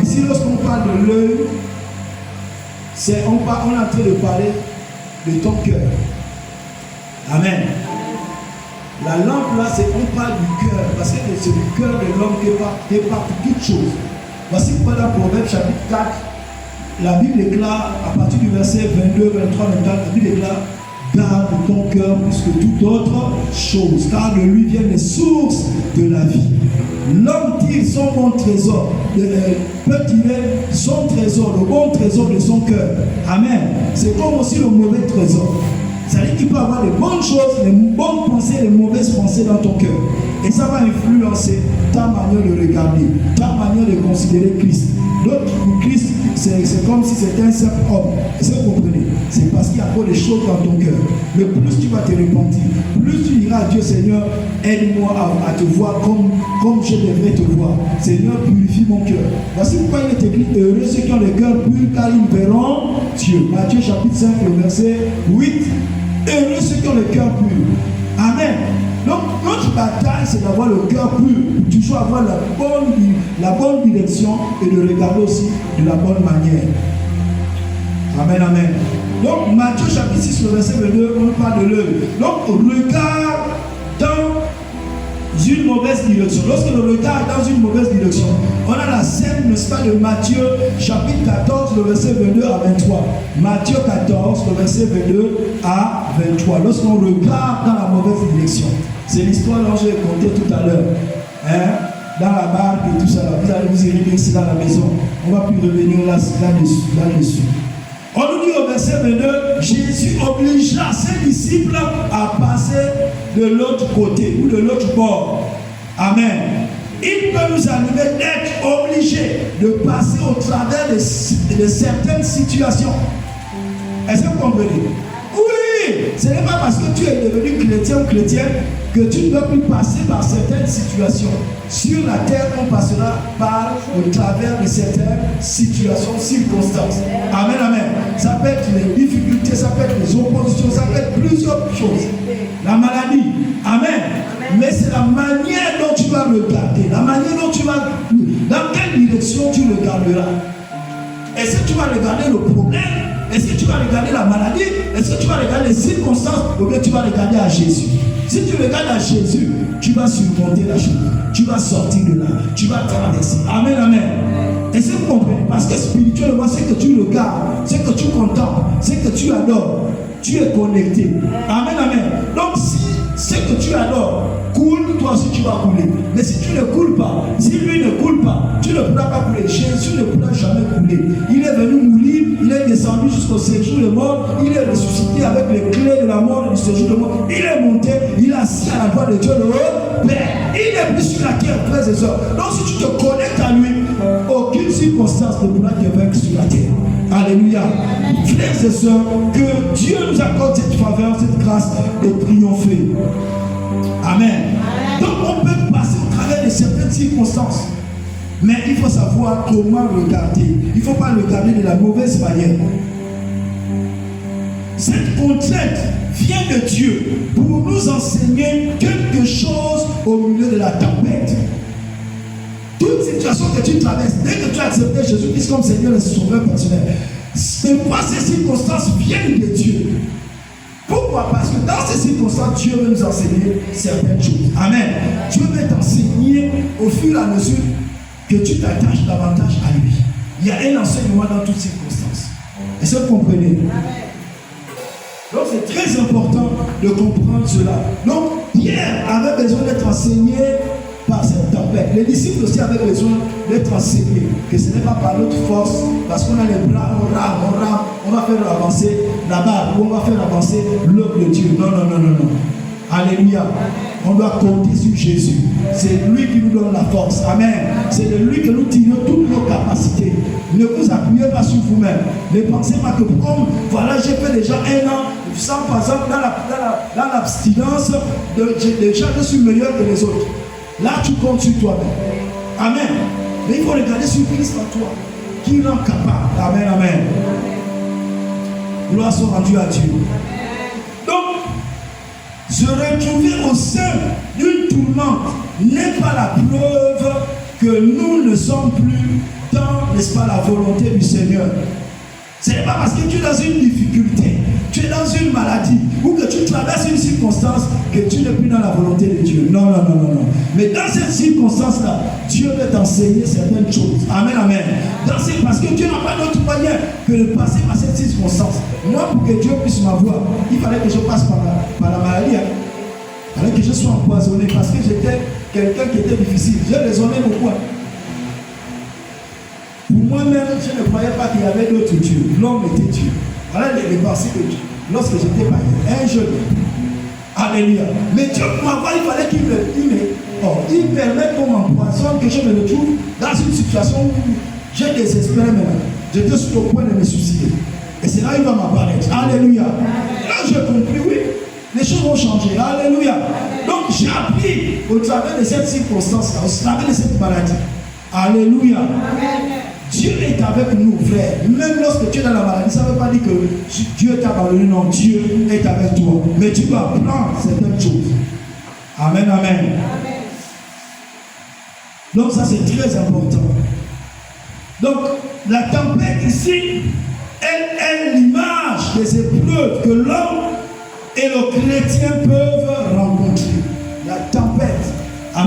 Ici, lorsqu'on parle de l'œil, on est en train de parler de ton cœur. Amen. La lampe là, on parle du cœur, parce que c'est du cœur de l'homme qui part toute chose. Voici pourquoi dans Proverbe chapitre 4, la Bible déclare, à partir du verset 22, 23, 24, la Bible déclare, garde ton cœur plus que toute autre chose, car de lui viennent les sources de la vie. L'homme tire son bon trésor, peut tirer son trésor, le bon trésor de son cœur. Amen. C'est comme aussi le mauvais trésor. C'est-à-dire qu'il peut avoir les bonnes choses, les bonnes pensées, les mauvaises pensées dans ton cœur. Et ça va influencer ta manière de regarder, ta manière de considérer Christ. Donc, pour Christ, c'est comme si c'était un simple homme. Est-ce que vous comprenez? C'est parce qu'il y a encore des choses dans ton cœur. Mais plus tu vas te repentir, plus tu diras à Dieu, Seigneur, aide-moi à te voir comme je devrais te voir. Seigneur, purifie mon cœur. Voici pourquoi il est écrit, heureux ceux qui ont le cœur pur, car ils verront Dieu. Matthieu chapitre 5, le verset 8. Heureux ceux qui ont le cœur pur. Amen. Donc, notre bataille, c'est d'avoir le cœur pur, toujours avoir la bonne direction et de regarder aussi de la bonne manière. Amen, amen. Donc, Matthieu chapitre 6, le verset 22, on parle de l'œil. Donc, regarde dans une mauvaise direction. Lorsque le regard est dans une mauvaise direction, on a la scène, n'est-ce pas, de Matthieu, chapitre 14, le verset 22 à 23. Matthieu 14, le verset 22 à 23. Lorsqu'on regarde dans la mauvaise direction, c'est l'histoire dont j'ai conté tout à l'heure. Hein? Dans la barque et tout ça, là. Vous allez vous irriter ici dans la maison. On ne va plus revenir là-dessus. On nous dit au verset 22, Jésus obligea ses disciples à passer de l'autre côté ou de l'autre bord. Amen. Il peut nous arriver d'être obligés de passer au travers de certaines situations. Est-ce que vous comprenez? Oui, ce n'est pas parce que tu es devenu chrétien ou chrétienne que tu ne peux plus passer par certaines situations. Sur la terre, on passera par au travers de certaines situations, circonstances. Amen, amen. Ça peut être les difficultés, ça peut être les oppositions, ça peut être plusieurs choses. La maladie, amen. Mais c'est la manière dont tu vas regarder, la manière dont tu vas, dans quelle direction tu regarderas. Est-ce que tu vas regarder le problème? Est-ce que tu vas regarder la maladie? Est-ce que tu vas regarder les circonstances? Ou bien tu vas regarder à Jésus? Si tu regardes à Jésus, tu vas surmonter la chose. Tu vas sortir de là. Tu vas traverser. Amen, amen. Est-ce que vous comprenez? Parce que spirituellement, c'est que tu regardes, c'est que tu contemples, c'est que tu adores. Tu es connecté. Amen, amen. Donc si ce que tu adores coule, toi aussi tu vas couler. Mais si tu ne coules pas, si lui ne coule pas, tu ne pourras pas couler. Jésus ne pourra jamais couler. Il est venu mourir, il est descendu jusqu'au séjour de mort, il est ressuscité avec les clés de la mort et du séjour de mort. Il est monté, il est assis à la droite de Dieu le haut Père. Il est plus sur la terre, frères et sœurs. Donc si tu te connectes à lui, aucune circonstance ne pourra te vaincre sur la terre. Alléluia. Frères et sœurs, que Dieu nous accorde cette faveur, cette grâce de triompher. Amen. Donc on peut passer au travers de certaines circonstances. Mais il faut savoir comment regarder. Il ne faut pas regarder de la mauvaise manière. Cette contrainte vient de Dieu pour nous enseigner quelque chose au milieu de la tempête. Toute situation que tu traverses, dès que tu as accepté Jésus-Christ comme Seigneur et Sauveur personnel, c'est quoi ces circonstances viennent de Dieu. Pourquoi? Parce que dans ces circonstances, Dieu veut nous enseigner certaines choses. Amen. Dieu veut t'enseigner au fur et à mesure que tu t'attaches davantage à lui. Il y a un enseignement dans toutes circonstances. Est-ce que vous comprenez? Donc c'est très important de comprendre cela. Donc Pierre avait besoin d'être enseigné par cette tempête. Les disciples aussi avaient besoin d'être enseignés. Que ce n'est pas par notre force, parce qu'on a les bras, on rame, on va faire avancer la barre, ou on va faire avancer l'œuvre de Dieu. Non. Alléluia. On doit compter sur Jésus. C'est lui qui nous donne la force. Amen. C'est de lui que nous tirons toutes nos capacités. Ne vous appuyez pas sur vous-même. Ne pensez pas que comme voilà, j'ai fait déjà 1 an, sans par exemple dans l'abstinence, déjà je suis meilleur que les autres. Là, tu comptes sur toi-même. Amen. Mais il faut regarder sur Christ en toi, qui rend capable. Amen, amen. Gloire soit rendue à Dieu. Donc, se retrouver au sein d'une tourmente n'est pas la preuve que nous ne sommes plus dans, n'est-ce pas, la volonté du Seigneur. Ce n'est pas parce que tu es dans une difficulté, tu es dans une maladie, ou que tu traverses une circonstance que tu n'es plus dans la volonté de Dieu. Non. Mais dans cette circonstance-là, Dieu veut t'enseigner certaines choses. Amen, amen. Parce que Dieu n'a pas d'autre moyen que de passer par cette circonstance. Moi, pour que Dieu puisse m'avoir, il fallait que je passe par la maladie. Il fallait que je sois empoisonné parce que j'étais quelqu'un qui était difficile. J'ai raisonné beaucoup. Pour moi-même, je ne croyais pas qu'il y avait d'autres dieux. L'homme était Dieu. Voilà les pensées de Dieu. Lorsque j'étais païen, un jeune. Alléluia. Mais Dieu, pour m'avoir, il fallait qu'il permette qu'on m'empoisonne, que je me retrouve dans une situation où j'ai désespéré maintenant. J'étais sur le point de me suicider. Et c'est là qu'il va m'apparaître. Alléluia. Là, j'ai compris, oui. Les choses vont changer. Alléluia. Donc, j'ai appris au travers de cette circonstance-là, au travers de cette maladie. Alléluia. Amen. Dieu est avec nous, frère. Même lorsque tu es dans la maladie, ça ne veut pas dire que Dieu t'a abandonné. Non, Dieu est avec toi. Mais tu dois apprendre certaines choses. Amen, amen. Donc ça, c'est très important. Donc, la tempête ici, elle est l'image des épreuves que l'homme et le chrétien peuvent rencontrer. La tempête.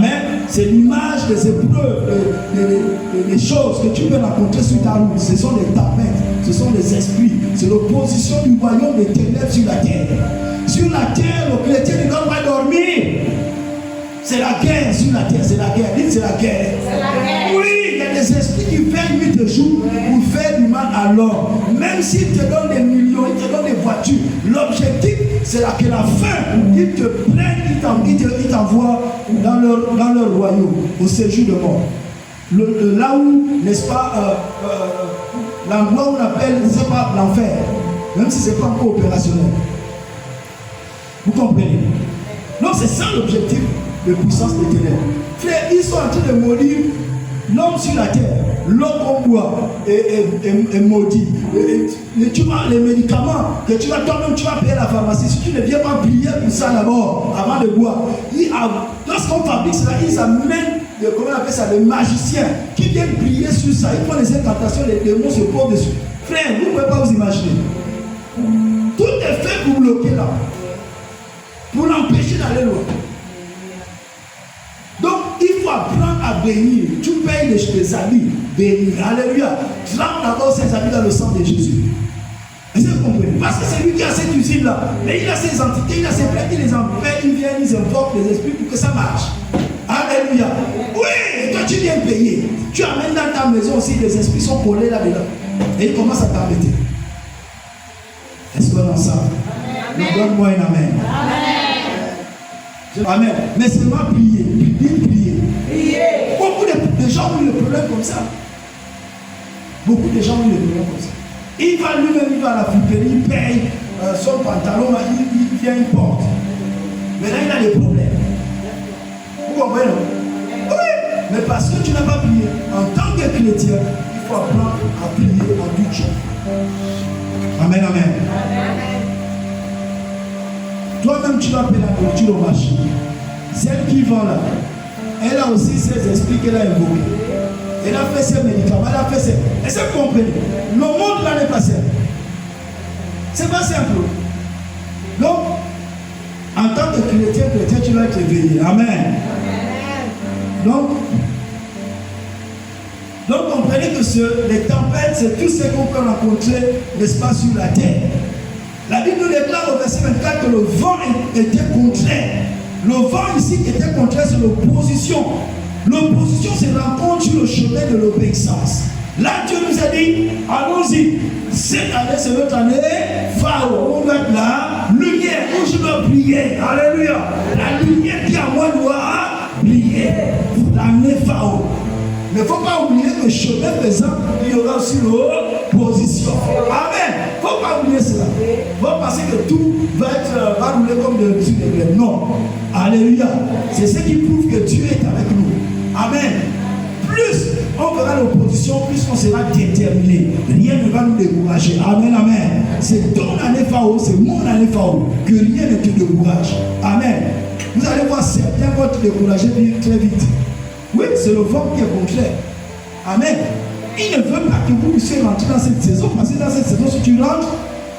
Amen. C'est l'image des épreuves, des choses que tu peux rencontrer sur ta route. Ce sont des tempêtes, ce sont des esprits. C'est l'opposition du royaume des ténèbres sur la terre. Sur la terre, le chrétien ne doit pas dormir. C'est la guerre sur la terre, c'est la guerre. Dites, c'est la guerre. Oui, il y a des esprits qui viennent nuit et jour pour faire du mal à l'homme. Même s'ils te donnent des millions, ils te donnent des voitures. L'objectif, c'est que la fin, ils te prennent, ils t'envoient dans leur royaume, au séjour de mort. Là où, n'est-ce pas, l'endroit où on appelle, c'est pas l'enfer, même si ce n'est pas encore opérationnel. Vous comprenez? Donc c'est ça l'objectif de puissance des ténèbres. Frère, ils sont en train de maudire l'homme sur la terre. L'homme qu'on boit est maudit. Et tu vois, les médicaments que tu vas toi-même, tu vas payer à la pharmacie. Si tu ne viens pas prier pour ça d'abord, avant de boire. Lorsqu'on fabrique cela, ils amènent, comment on appelle ça, les magiciens qui viennent prier sur ça. Ils font les incantations, les démons se posent dessus. Frère, vous ne pouvez pas vous imaginer. Tout est fait pour bloquer là. Pour l'empêcher d'aller loin. Donc, il faut apprendre à bénir. Tu payes des habits, bénir. Alléluia. Trempe d'abord ses habits dans le sang de Jésus. Est-ce que vous comprenez? Parce que c'est lui qui a cette usine-là. Mais il a ses entités, il a ses plaintes, il les empêche, il vient, il invoque les esprits pour que ça marche. Alléluia. Oui, toi tu viens payer. Tu amènes dans ta maison aussi, les esprits sont collés là-dedans. Et ils commencent à t'embêter. Est-ce qu'on est ensemble? Donne-moi un amen. Amen. Mais seulement prier. Prier. Beaucoup de gens ont eu le problème comme ça. Beaucoup de gens ont eu le problème comme ça. Il va lui-même, il va à la friperie, il paye son pantalon, il vient, il porte. Maintenant, il a des problèmes. Vous comprenez? Oui. Mais parce que tu n'as pas prié, en tant que chrétien, il faut apprendre à prier en toute chose. Amen, amen. Toi-même, tu vas payer la nourriture au marché. Celle qui vend là, elle a aussi ses esprits qu'elle a invoqués. Elle a fait ses médicaments, elle a fait ses... Est-ce que vous comprenez? Le monde là n'est pas simple. C'est pas simple. Donc, en tant que chrétien, tu dois être éveillé. Amen. Donc comprenez que les tempêtes, c'est tout ce qu'on peut rencontrer, n'est-ce pas, sur la terre. La Bible nous déclare au verset 24 que le vent était contraire. Le vent ici qui était contraire, c'est l'opposition. L'opposition se rencontre sur le chemin de l'obéissance. Là, Dieu nous a dit, allons-y. Cette année, c'est notre année. Pharaon, on va être là. Lumière, où je dois prier. Alléluia. La lumière qui à moi doit prier. L'année Pharaon. Mais il ne faut pas oublier que chemin faisant, il y aura aussi l'opposition. Amen. Il ne faut pas oublier cela. Il faut penser que tout va rouler comme de dessus des grèves. Non. Alléluia. C'est ce qui prouve que Dieu est avec nous. Amen. Plus on verra l'opposition, plus on sera déterminé. Rien ne va nous décourager. Amen, amen. C'est ton année Pharaon, c'est mon année Pharaon. Que rien ne te décourage. Amen. Vous allez voir certains vont te décourager très vite. Oui, c'est le vent qui est contraire. Amen. Il ne veut pas que vous puissiez rentrer dans cette saison. Parce que dans cette saison, si tu rentres,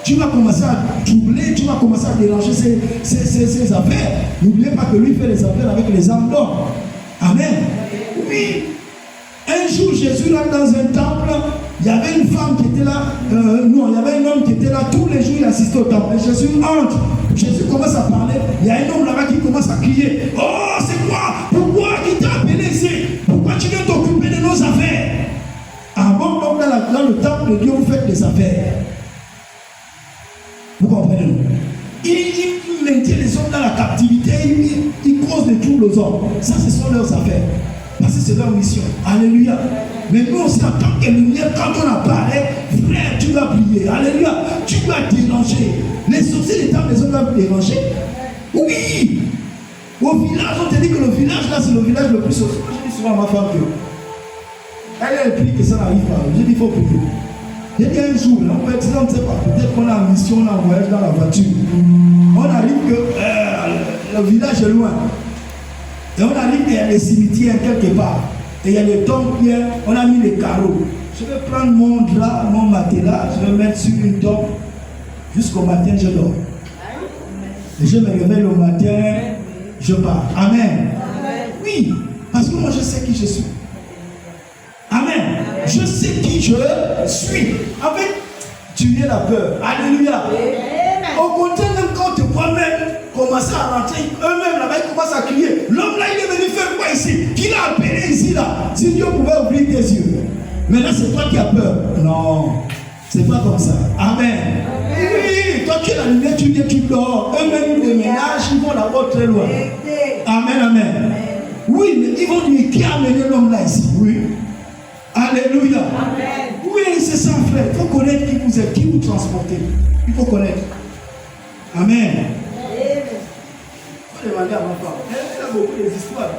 tu vas commencer à troubler, tu vas commencer à déranger ses affaires. N'oubliez pas que lui fait les affaires avec les âmes d'or. Amen. Oui. Un jour, Jésus rentre dans un temple. Il y avait une femme qui était là. Non, il y avait un homme qui était là. Tous les jours, il assistait au temple. Et Jésus entre. Jésus commence à parler. Il y a un homme là-bas qui commence à crier. Oh, c'est quoi? Pourquoi qui t'a appelé ici? Pourquoi tu viens t'occuper de nos affaires? Ah bon, donc dans le temple de Dieu, vous faites des affaires. Vous comprenez? Il maintient les hommes dans la captivité. Il cause des troubles aux hommes. Ça, ce sont leurs affaires. Parce que c'est leur mission. Alléluia. Mais nous aussi, en tant que lumière, quand on apparaît, frère, tu dois prier. Alléluia. Tu dois déranger. Les sorciers des temps, les hommes doivent déranger. Oui. Au village, on te dit que le village là, c'est le village le plus social. Je dis souvent à ma femme que elle prie que ça n'arrive pas. Je dis il faut prier. Il y a un jour, là, on peut être là, on ne sait pas. Peut-être qu'on a en mission, on a un voyage dans la voiture. On arrive que le village est loin. Et on arrive, il y a des cimetières quelque part. Et il y a des tombes qui on a mis les carreaux. Je vais prendre mon drap, mon matelas, je vais mettre sur une tombe. Jusqu'au matin, je dors. Et je me réveille le matin, je pars. Amen. Oui, parce que moi je sais qui je suis. Amen. Je sais qui je suis. En fait, tu es la peur. Alléluia. Au contraire, même quand tu vois même commencer à rentrer, eux-mêmes là-bas, ils commencent à crier. L'homme là, il est venu faire quoi ici? Qui l'a appelé ici là? Si Dieu pouvait ouvrir tes yeux. Mais là, c'est toi qui as peur. Non, c'est pas comme ça. Amen. Oui, toi qui es la lumière, tu viens, tu dors. Eux-mêmes, ils déménagent, ils vont d'abord très loin. Amen, amen. Oui, mais ils vont dire qui a amené l'homme là ici? Oui. Alléluia. Amen. Oui, c'est ça, frère. Il faut connaître qui vous êtes, qui vous transportez. Il faut connaître. Amen. Il faut demander à ma femme. Elle a beaucoup d'histoires.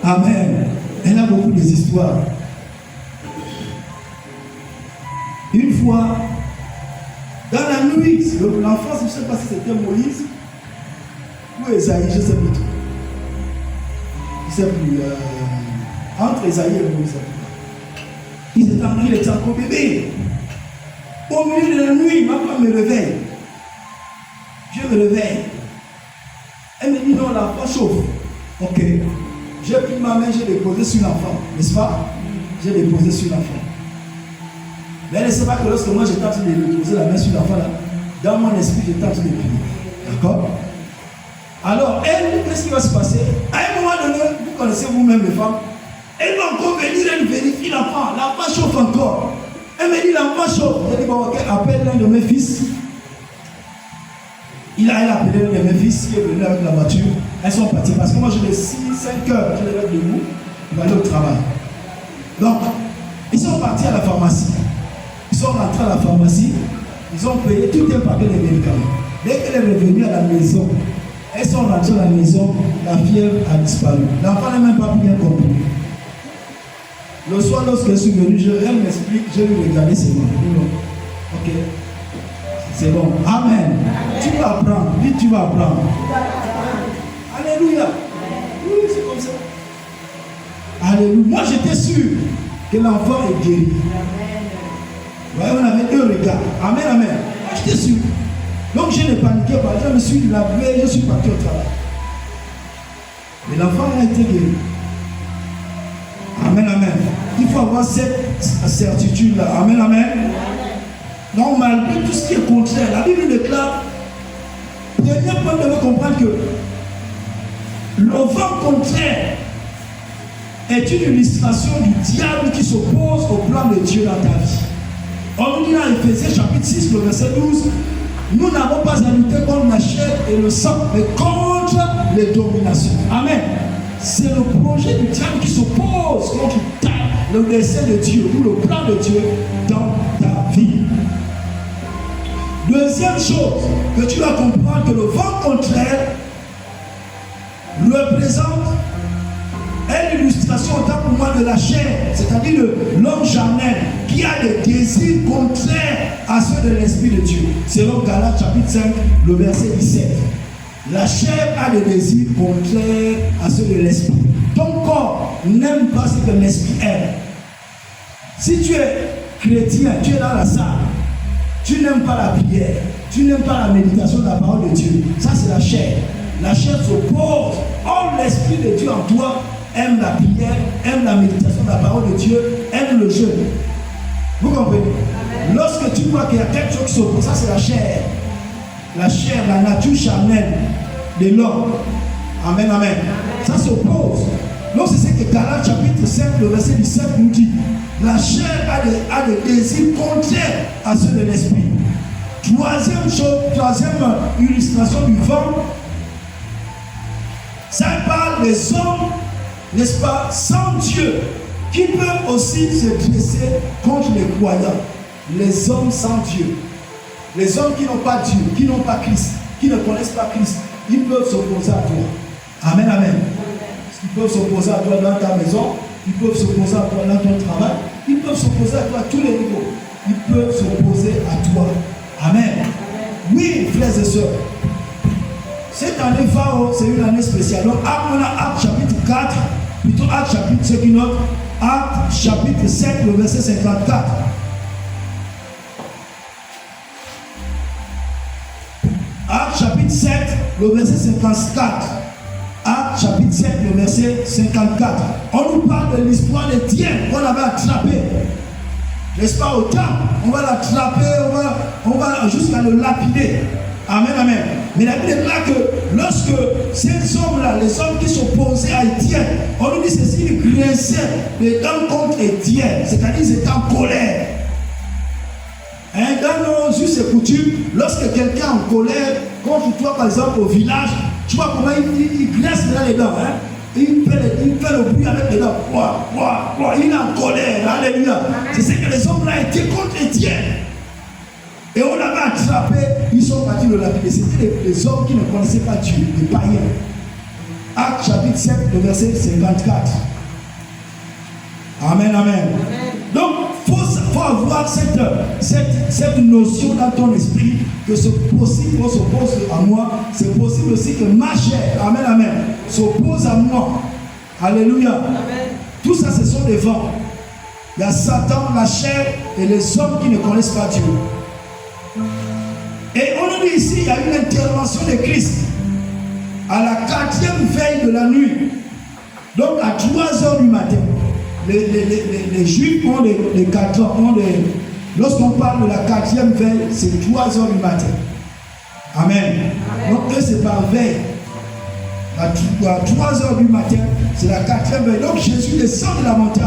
Amen. Elle a beaucoup d'histoires. Une fois, dans la nuit, l'enfant, je ne sais pas si c'était Moïse ou Esaïe, je ne sais plus. Je ne sais plus. Entre Esaïe et Moïse. Il était encore bébé. Au milieu de la nuit, ma femme me réveille. Je me réveille. Elle me dit non, l'enfant chauffe. Ok. J'ai pris ma main, j'ai déposé sur l'enfant. N'est-ce pas? J'ai déposé sur l'enfant. Mais elle ne sait pas que lorsque moi j'étais en train de déposer la main sur l'enfant là, dans mon esprit j'étais en train de prier. D'accord? Alors elle, qu'est-ce qui va se passer? À un moment donné, vous connaissez vous-même les femmes, elle va encore venir, elle vérifie l'enfant. L'enfant chauffe encore. Elle me dit l'enfant chauffe. Elle dit bon ok, appelle l'un de mes fils. Elle a appelé l'un de mes fils qui est venu avec la voiture. Elles sont parties parce que moi je les 5 heures, je les lève debout, je vais aller au travail. Donc, ils sont partis à la pharmacie. Ils sont rentrés à la pharmacie, ils ont payé tout un paquet de médicaments. Dès qu'elle est revenue à la maison, elles sont rentrées à la maison, la fièvre a disparu. L'enfant n'a même pas bien compris. Le soir, lorsque je suis venu, elle m'explique, je lui regardé, c'est bon. Ok, c'est bon. Amen. Tu vas apprendre, vite tu vas apprendre. Alléluia. Oui, c'est comme ça. Alléluia. Moi, j'étais sûr que l'enfant est guéri. Ouais, on avait 2 regards. Amen, amen. J'étais sûr. Donc je n'ai paniqué pas. Je me suis lavé, je suis parti au travail. Mais l'enfant a été guéri. Amen, amen. Il faut avoir cette certitude-là. Amen, amen. Donc malgré tout ce qui est contraire, la Bible déclare, premier point, vous devez comprendre que le vent contraire est une illustration du diable qui s'oppose au plan de Dieu dans ta vie. On nous dit dans Éphésiens chapitre 6, le verset 12, nous n'avons pas à lutter contre la chair et le sang, mais contre les dominations. Amen. C'est le projet du diable qui s'oppose contre le dessein de Dieu ou le plan de Dieu dans ta vie. Deuxième chose que tu dois comprendre, que le vent contraire représente une illustration autant pour moi de la chair, c'est-à-dire de l'homme charnel qui a des désirs contraires à ceux de l'Esprit de Dieu. Selon Galates chapitre 5, le verset 17. La chair a des désirs contraires à ceux de l'Esprit. Ton corps n'aime pas ce que l'Esprit aime. Si tu es chrétien, tu es dans la salle, tu n'aimes pas la prière, tu n'aimes pas la méditation de la parole de Dieu. Ça c'est la chair. La chair s'oppose. Or l'Esprit de Dieu en toi aime la prière, aime la méditation de la parole de Dieu, aime le jeûne. Vous comprenez? Amen. Lorsque tu vois qu'il y a quelque chose qui s'oppose, ça c'est la chair. La chair, la nature charnelle de l'homme. Amen, amen. Ça s'oppose. Donc c'est ce que Galates chapitre 5, le verset 17 nous dit. La chair a des désirs contraires à ceux de l'esprit. Troisième chose, troisième illustration du vent, ça parle des hommes, n'est-ce pas, sans Dieu, qui peuvent aussi se dresser contre les croyants. Les hommes sans Dieu. Les hommes qui n'ont pas Dieu, qui n'ont pas Christ, qui ne connaissent pas Christ, ils peuvent s'opposer à toi. Amen, amen. Ils peuvent s'opposer à toi dans ta maison, ils peuvent s'opposer à toi dans ton travail, ils peuvent s'opposer à toi à tous les niveaux. Ils peuvent s'opposer à toi. Amen. Oui, frères et sœurs, cette année Pharaon, c'est une année spéciale. Donc, Acte chapitre 4, plutôt Acte chapitre, ceux qui notent, Acte chapitre 5, le verset 54. Acte chapitre 7, le verset 54. Acte Actes chapitre 7, le verset 54. On nous parle de l'histoire d'Étienne qu'on avait attrapé. N'est-ce pas, au temple? On va l'attraper, on va jusqu'à le lapider. Amen, amen. Mais la Bible est là que lorsque ces hommes-là, les hommes qui s'opposaient à Étienne, on nous dit ceci, ils grinçaient les dents contre Étienne. C'est-à-dire qu'ils étaient en colère. Dans nos us et coutumes, lorsque quelqu'un est en colère contre toi, par exemple, au village, tu vois comment il grince les dents. Il fait le bruit avec les dents. Il est en colère. Alléluia. C'est ce que les hommes-là étaient contre Étienne. Et on l'avait attrapé, ils sont partis le lapider. C'était les hommes qui ne connaissaient pas Dieu, les païens. Actes chapitre 7, le verset 54. Amen, amen. Donc, il faut avoir cette notion dans ton esprit que c'est possible qu'on s'oppose à moi. C'est possible aussi que ma chair, amen, amen, s'oppose à moi. Alléluia. Amen. Tout ça, ce sont des vents. Il y a Satan, la chair et les hommes qui ne connaissent pas Dieu. Et on nous dit ici, il y a une intervention de Christ à la 4e veille de la nuit. Donc à 3 heures du matin. Les Juifs ont les 4 ans. Lorsqu'on parle de la 4e veille, c'est 3 heures du matin. Amen. Amen. Donc eux, c'est par veille. À 3 heures du matin, c'est la 4e veille. Donc Jésus descend de la montagne.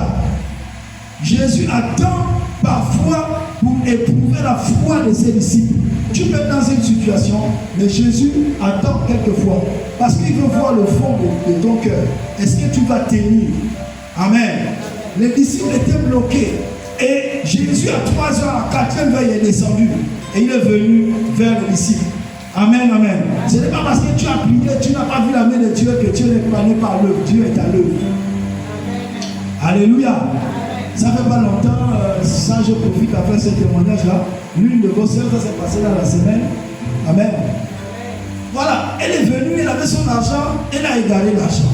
Jésus attend parfois pour éprouver la foi de ses disciples. Tu peux être dans une situation, mais Jésus attend quelquefois parce qu'il veut voir le fond de ton cœur. Est-ce que tu vas tenir? Amen. Les disciples étaient bloqués et Jésus à 3 heures, à 4e veille, est descendu et il est venu vers les disciples. Amen, amen. Ce n'est pas parce que tu as prié, tu n'as pas vu la main de Dieu que Dieu n'est pas né par l'œuvre. Dieu est à l'œuvre. Alléluia. Ça ne fait pas longtemps, ça je profite à faire ce témoignage-là. L'une de vos sœurs, ça s'est passé dans la semaine. Amen. Voilà, elle est venue, elle avait son argent, elle a égaré l'argent.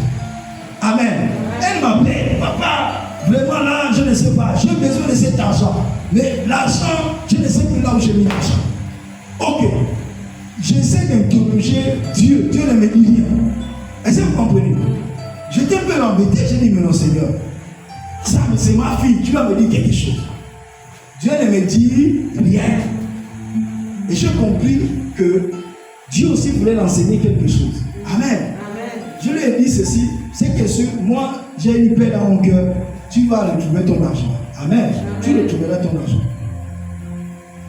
Amen. Elle m'appelle, papa, vraiment là, je ne sais pas, j'ai besoin de cet argent. Mais l'argent, je ne sais plus là où j'ai mis l'argent. Ok, j'essaie d'interroger Dieu, Dieu ne me dit rien. Est-ce que vous comprenez? J'étais un peu embêté, j'ai dit, mais non Seigneur, ça, c'est ma fille, tu vas me dire quelque chose. Dieu ne me dit rien. Et j'ai compris que Dieu aussi voulait l'enseigner quelque chose. Amen. Amen. Je lui ai dit ceci, c'est que moi, j'ai une paix dans mon cœur, tu vas retrouver ton argent. Amen. Amen. Tu retrouveras ton argent.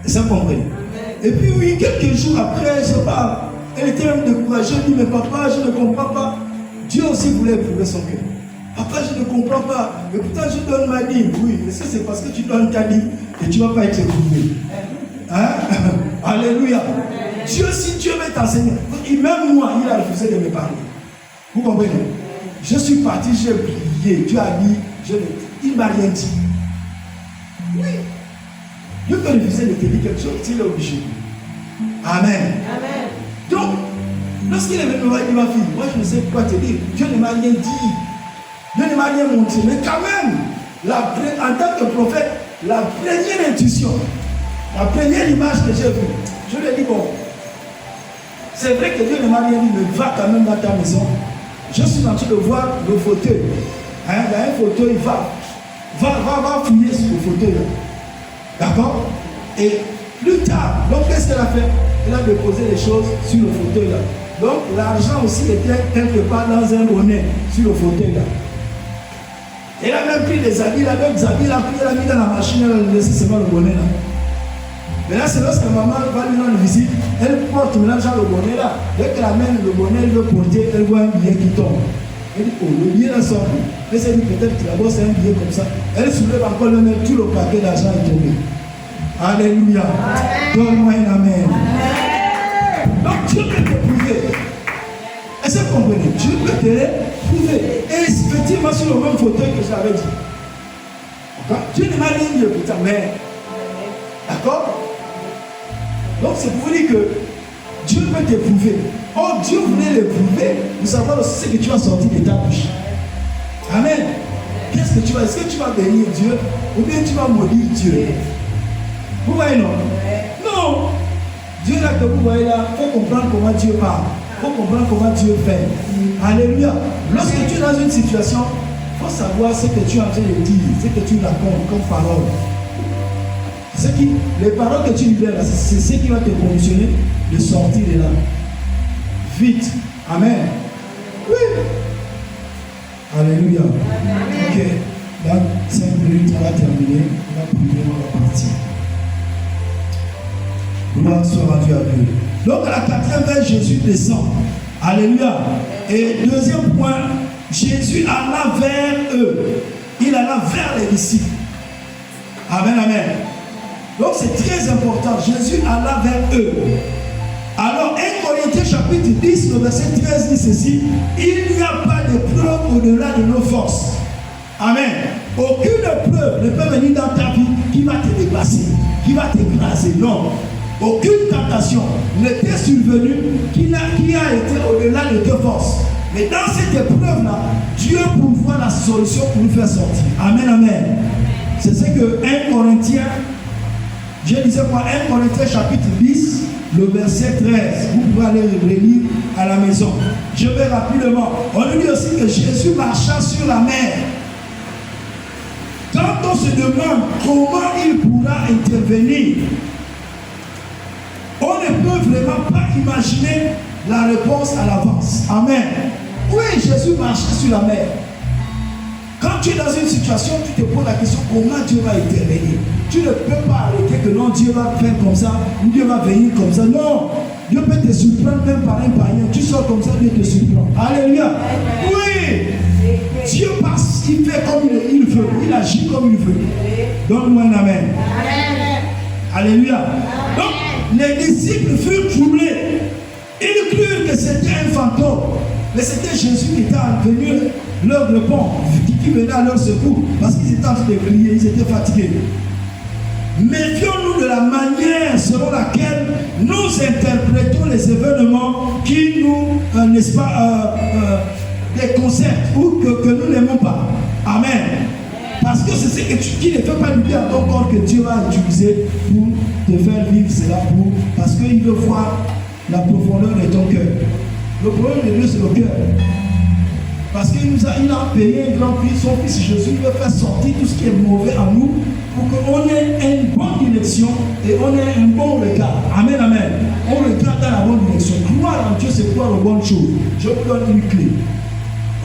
Et ça comprenez. Et puis oui, quelques jours après, je sais pas, elle était même découragée, elle dit, mais papa, je ne comprends pas. Dieu aussi voulait éprouver son cœur. Papa, je ne comprends pas. Et pourtant, je donne ma dîme. Oui, mais ça, c'est parce que tu donnes ta dîme et tu ne vas pas être éprouvé. Hein? Alléluia. Dieu, si Dieu veut t'enseigner, même moi, il a refusé de me parler. Vous comprenez? Je suis parti, j'ai prié. Dieu a dit, il ne m'a rien dit. Oui. Dieu peut refuser de te dire quelque chose, il est obligé. Amen. Amen. Donc, lorsqu'il est venu me voir, il dit, ma fille, moi, je ne sais pas te dire. Dieu ne m'a rien dit. Dieu ne m'a rien montré, mais quand même, en tant que prophète, la première intuition, la première image que j'ai vue, je lui ai dit, bon, c'est vrai que Dieu ne m'a rien dit, mais va quand même dans ta maison. Je suis en train de voir le fauteuil. Il y a un fauteuil, va fouiller sur le fauteuil. D'accord? Et plus tard, donc qu'est-ce qu'elle a fait? Elle a déposé les choses sur le fauteuil là. Donc l'argent aussi était quelque part dans un bonnet sur le fauteuil là. Elle a même pris les habits là, donc les habits là, elle a mis dans la machine, elle a laissé seulement le bonnet là. Mais là, c'est lorsque maman va lui rendre visite, elle porte maintenant le bonnet là. Dès qu'elle amène le bonnet, elle veut porter, elle voit un billet qui tombe. Elle dit, oh, le billet là sort. Elle s'est dit peut-être que d'abord c'est un billet comme ça. Elle soulève encore le même, tout le paquet d'argent est tombé. Alléluia. Donne-moi un amen. Donc Dieu peut te prouver. Est-ce que vous comprenez? Dieu peut te prouver. Et effectivement sur le même fauteuil que j'avais dit. D'accord? Dieu ne m'a rien dit pourtant, mais d'accord? Donc c'est pour vous dire que Dieu peut t'éprouver. Oh, Dieu voulait l'éprouver pour savoir aussi ce que tu vas sortir de ta bouche. Amen. Qu'est-ce que tu vas? Est-ce que tu vas bénir Dieu ou bien tu vas maudire Dieu? Vous voyez non? Non. Dieu là que vous voyez là, il faut comprendre comment Dieu parle. Il faut comprendre comment Dieu fait. Alléluia. Lorsque tu es dans une situation, il faut savoir ce que tu es en train de dire, ce que tu racontes comme parole. Les paroles que tu libères, c'est ce qui va te conditionner de sortir de là. Vite. Amen. Oui. Alléluia. Ok. Dans 5 minutes, on va terminer. On va prier, on va partir. Gloire soit rendue à Dieu. Donc, à la 4e veille, Jésus descend. Alléluia. Et deuxième point, Jésus alla vers eux. Il alla vers les disciples. Amen, amen. Donc, c'est très important. Jésus alla vers eux. Alors, 1 Corinthiens chapitre 10, le verset 13 dit ceci: il n'y a pas de preuve au-delà de nos forces. Amen. Aucune preuve ne peut venir dans ta vie qui va te dépasser, qui va t'écraser. Non. Aucune tentation ne t'est survenue qui a été au-delà de tes forces. Mais dans cette épreuve-là, Dieu pourvoit la solution pour nous faire sortir. Amen, amen. C'est ce que 1 Corinthiens, je disais quoi, 1 Corinthiens chapitre 10, le verset 13. Vous pouvez aller relire à la maison. Je vais rapidement. On nous dit aussi que Jésus marcha sur la mer. Quand on se demande comment il pourra intervenir, on ne peut vraiment pas imaginer la réponse à l'avance. Amen. Oui, Jésus marchait sur la mer. Quand tu es dans une situation, tu te poses la question comment Dieu va intervenir. Tu ne peux pas arrêter que non, Dieu va faire comme ça, ou Dieu va venir comme ça. Non, Dieu peut te surprendre même par un païen. Tu sors comme ça, Dieu te surprend. Alléluia. Oui. Dieu passe, il fait comme il veut, il agit comme il veut. Donne-moi un amen. Alléluia. Donc, les disciples furent troublés. Ils crurent que c'était un fantôme. Mais c'était Jésus qui était venu leur répondre, qui venait à leur secours, parce qu'ils étaient en train de crier, ils étaient fatigués. Méfions-nous de la manière selon laquelle nous interprétons les événements qui nous, n'est-ce pas, déconcertent ou que nous n'aimons pas. Amen. Parce que c'est ce qui ne fait pas du bien à ton corps que Dieu va utiliser pour te faire vivre cela, parce qu'il veut voir la profondeur de ton cœur. Le problème de Dieu, c'est le cœur. Parce qu'il a payé un grand prix, son fils Jésus, il veut faire sortir tout ce qui est mauvais en nous pour qu'on ait une bonne direction et on ait un bon regard. Amen, amen. On regarde dans la bonne direction. Croire en Dieu, c'est croire aux bonnes choses. Je vous donne une clé.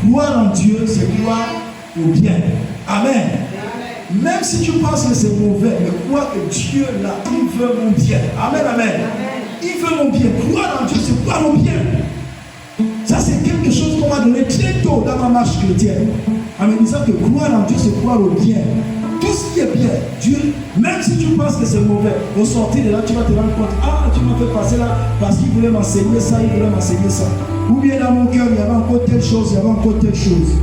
Croire en Dieu, c'est croire au bien. Amen. Même si tu penses que c'est mauvais, mais crois que Dieu, là, il veut mon bien. Amen, amen. Il veut mon bien. Croire en Dieu, c'est croire au bien. Ça, c'est quelque chose qu'on m'a donné très tôt dans ma marche chrétienne. En me disant que croire en Dieu, c'est croire au bien. Tout ce qui est bien, Dieu, même si tu penses que c'est mauvais, au sortir de là, tu vas te rendre compte, ah, tu m'as fait passer là parce qu'il voulait m'enseigner ça, il voulait m'enseigner ça. Ou bien dans mon cœur, il y avait encore telle chose, il y avait encore telle chose.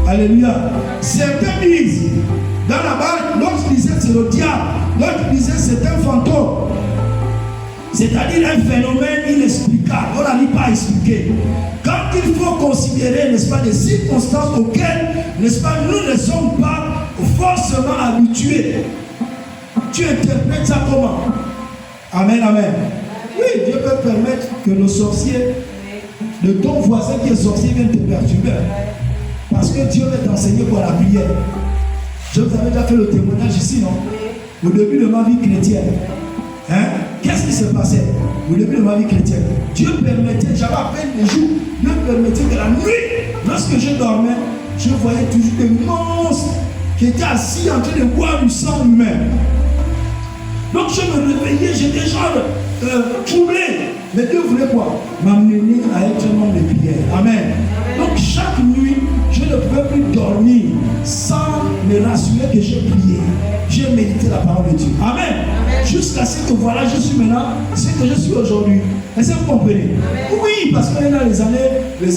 Alléluia. Certains disent, dans la barque, l'autre disait c'est le diable, l'autre disait c'est un fantôme. C'est-à-dire un phénomène inexplicable. On n'arrive pas à expliquer. Quand il faut considérer, n'est-ce pas, des circonstances auxquelles, n'est-ce pas, nous ne sommes pas forcément habitués. Tu interprètes ça comment? Amen, amen. Oui, Dieu peut permettre que le sorcier de ton voisin qui est sorcier vienne te perturber. Parce que Dieu veut t'enseigner pour la prière. Je vous avais déjà fait le témoignage ici, non? Au début de ma vie chrétienne. Hein? Qu'est-ce qui se passait au début de ma vie chrétienne? Dieu permettait, j'avais à peine des jours, Dieu permettait que la nuit, lorsque je dormais, je voyais toujours des monstres qui étaient assis en train de boire du sang humain. Donc je me réveillais, j'étais genre troublé. Mais Dieu voulait quoi? M'amener à être un homme de prière. Amen. Donc chaque nuit, je ne pouvais plus dormir sans me rassurer que j'ai prié. J'ai médité la parole de Dieu. Amen. Jusqu'à ce que voilà, je suis maintenant ce que je suis aujourd'hui. Est-ce que vous comprenez? Oui, parce qu'on est dans les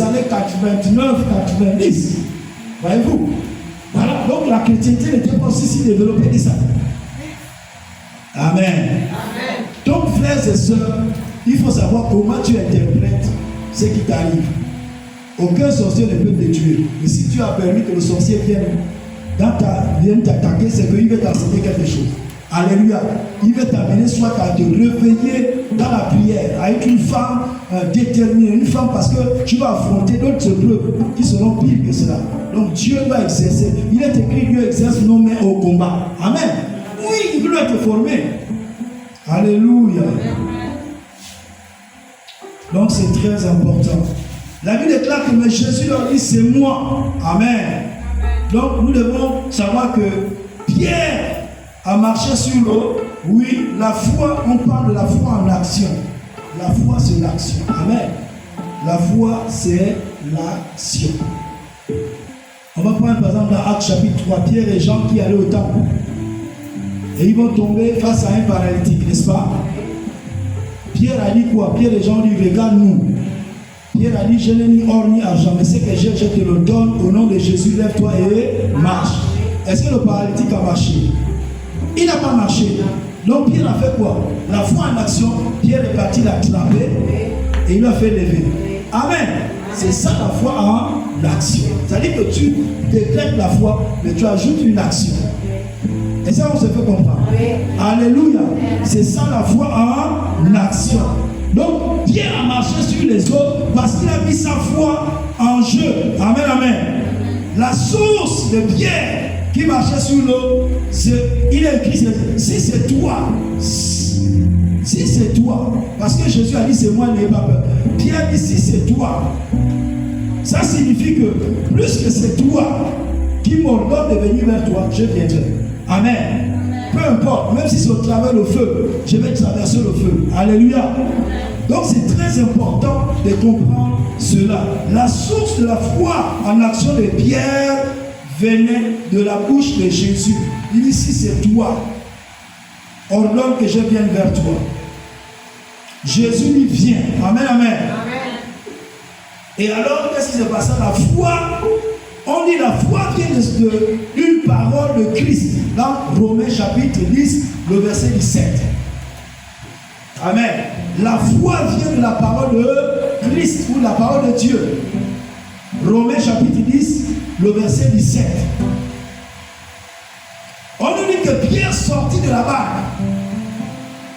années 89, 90. Voyez-vous? Voilà, donc la chrétienté n'était pas aussi si développée que ça. Amen. Amen. Donc, frères et sœurs, il faut savoir comment tu interprètes ce qui t'arrive. Aucun sorcier ne peut te tuer. Mais si tu as permis que le sorcier vienne t'attaquer, c'est qu'il veut t'enseigner quelque chose. Alléluia. Il veut t'amener soit à te réveiller dans la prière, à être une femme déterminée, une femme parce que tu vas affronter d'autres épreuves qui seront pires que cela. Donc Dieu doit exercer. Il est écrit, Dieu exerce nos mains au combat. Amen. Oui, il doit te former. Alléluia. Donc c'est très important. La Bible déclare que Jésus leur dit, c'est moi. Amen. Donc nous devons savoir que Pierre a marché sur l'eau. Oui, la foi, on parle de la foi en action. La foi, c'est l'action. Amen. La foi, c'est l'action. On va prendre par exemple dans Actes chapitre 3, Pierre et Jean qui allaient au temple. Et ils vont tomber face à un paralytique, n'est-ce pas? Pierre a dit quoi? Pierre et Jean ont dit, regarde-nous. Pierre a dit, je n'ai ni or ni argent, mais ce que j'ai, je te le donne. Au nom de Jésus, lève-toi et marche. Est-ce que le paralytique a marché? Il n'a pas marché. Donc Pierre a fait quoi? La foi en action. Pierre est parti l'attraper et il l'a fait lever. Amen. C'est ça la foi en action. C'est-à-dire que tu décrètes la foi, mais tu ajoutes une action. Et ça, on se fait comprendre. Alléluia. C'est ça la foi en action. Donc Pierre a marché sur les eaux parce qu'il a mis sa foi en jeu. Amen, amen. La source de Pierre qui marchait sur l'eau, il est écrit, si c'est toi, si c'est toi, parce que Jésus a dit c'est moi, n'ayez pas peur. Pierre dit si c'est toi, ça signifie que plus que c'est toi qui m'ordonne de venir vers toi, je viendrai. Amen. Peu importe, même si c'est au travers le feu, je vais traverser le feu. Alléluia. Donc c'est très important de comprendre cela. La source de la foi en action de Pierre venait de la bouche de Jésus. Il dit, si c'est toi, ordonne que je vienne vers toi. Jésus lui vient. Amen, amen. Amen. Et alors, qu'est-ce qui se passe? La foi, on dit la foi vient d'une parole de Christ. Dans Romains chapitre 10, le verset 17. Amen. La foi vient de la parole de Christ ou de la parole de Dieu. Romains chapitre 10, le verset 17. On nous dit que Pierre sortit de la barque.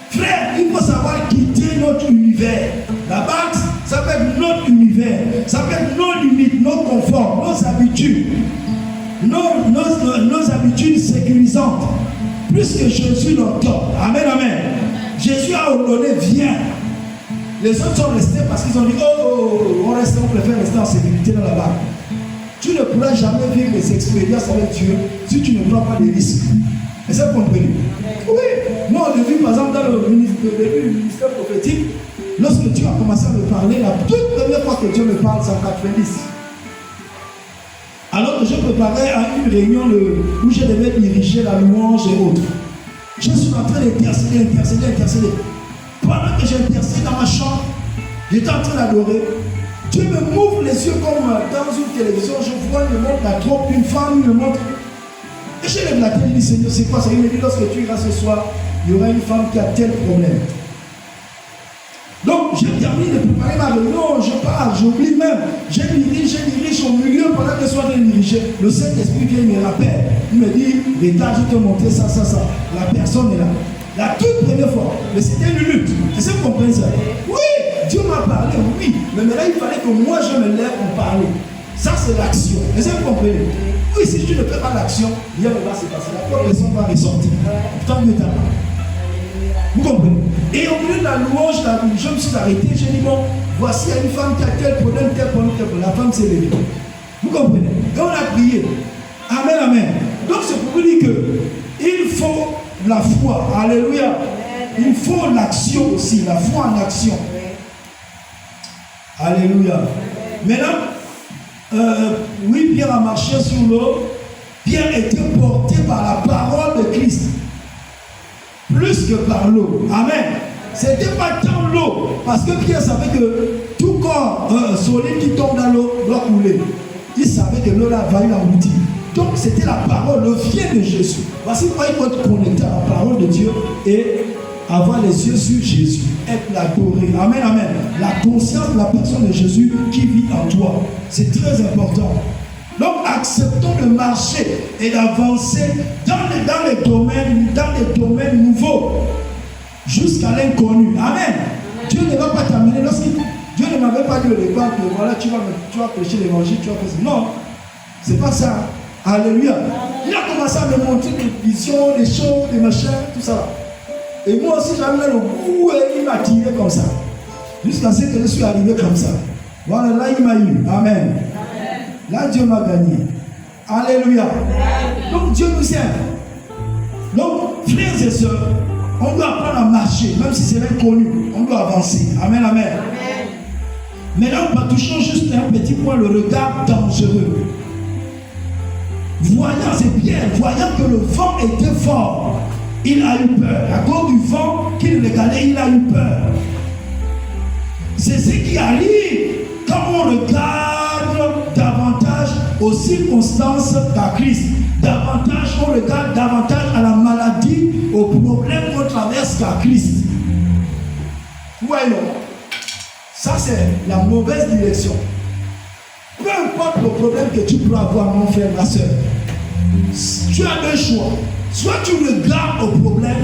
Frère, il faut savoir quitter notre univers. La barque, ça peut être notre univers. Ça peut être nos limites, nos conforts, nos habitudes. Nos habitudes sécurisantes. Plus que Jésus l'ordonne. Amen, amen. Jésus a ordonné, viens. Les autres sont restés parce qu'ils ont dit, oh, on préfère rester en sécurité dans la barque. Tu ne pourras jamais vivre les expériences avec Dieu si tu ne prends pas des risques. Est-ce que vous comprenez? Oui. Moi, au début, par exemple, dans le ministère prophétique, lorsque Dieu a commencé à me parler, la toute première fois que Dieu me parle, c'est en 90. Alors que je préparais à une réunion où je devais diriger la louange et autres. Je suis en train d'intercéder. Pendant que j'intercède dans ma chambre, j'étais en train d'adorer. Dieu me m'ouvre les yeux comme dans une télévision. Je vois, il me montre la trompe, une femme, il me montre. Et je lève la tête, il dit, Seigneur, c'est quoi ça? Il me dit, lorsque tu iras ce soir, il y aura une femme qui a tel problème. Donc, je termine de préparer ma réunion, je pars, j'oublie même. Je dirige au milieu pendant que je suis en train de diriger. Le Saint-Esprit vient me rappelle. Il me dit, regarde, je te montrer ça. La personne est là. La toute première fois, mais c'était une lutte. Est-ce que vous comprenez ça? Oui, Dieu m'a parlé, oui. Mais maintenant, il fallait que moi, je me lève pour parler. Ça, c'est l'action. Est-ce que vous comprenez? Oui, si tu ne fais pas l'action, rien ne va se passer. La personne va ressortir. Tant mieux t'as pas. Vous comprenez? Et au milieu de la louange, je me suis arrêté. J'ai dit, bon, voici une femme qui a tel problème. La femme s'est levée. Vous comprenez? Et on a prié. Amen, amen. Donc, c'est pour vous dire qu'il faut la foi. Alléluia. Il faut l'action aussi. La foi en action. Alléluia. Maintenant, oui, Pierre a marché sur l'eau. Pierre était porté par la parole de Christ. Plus que par l'eau. Amen. Ce n'était pas tant l'eau. Parce que Pierre savait que tout corps solide qui tombe dans l'eau doit couler. Il savait que l'eau là va l'engloutir. Donc c'était la parole, le fiel de Jésus. Voici pourquoi il faut être connecté à la parole de Dieu et avoir les yeux sur Jésus. Être l'adoré. Amen, amen. La conscience de la personne de Jésus qui vit en toi. C'est très important. Donc acceptons de marcher et d'avancer dans les domaines nouveaux jusqu'à l'inconnu. Amen. Dieu ne va pas t'amener Dieu ne m'avait pas dit au départ que voilà, tu vas prêcher l'évangile, tu vas faire ça. Non, c'est pas ça. Alléluia. Il a commencé à me montrer des visions, des choses, des machins, tout ça. Et moi aussi, j'avais le goût et il m'a tiré comme ça. Jusqu'à ce que je suis arrivé comme ça. Voilà, là il m'a eu. Amen. Là, Dieu m'a gagné. Alléluia. Donc, Dieu nous aime. Donc, frères et sœurs, on doit apprendre à marcher, même si c'est l'inconnu. On doit avancer. Amen, amen. Maintenant, nous touchons juste un petit point, le regard dangereux. Voyant, c'est Pierre, voyant que le vent était fort, il a eu peur. À cause du vent qu'il regardait, il a eu peur. C'est ce qui arrive quand on regarde davantage aux circonstances qu'à Christ. On regarde davantage à la maladie, aux problèmes qu'on traverse qu'à Christ. Voyons, ça c'est la mauvaise direction. Peu importe le problème que tu peux avoir, mon frère, ma soeur, tu as deux choix. Soit tu regardes au problème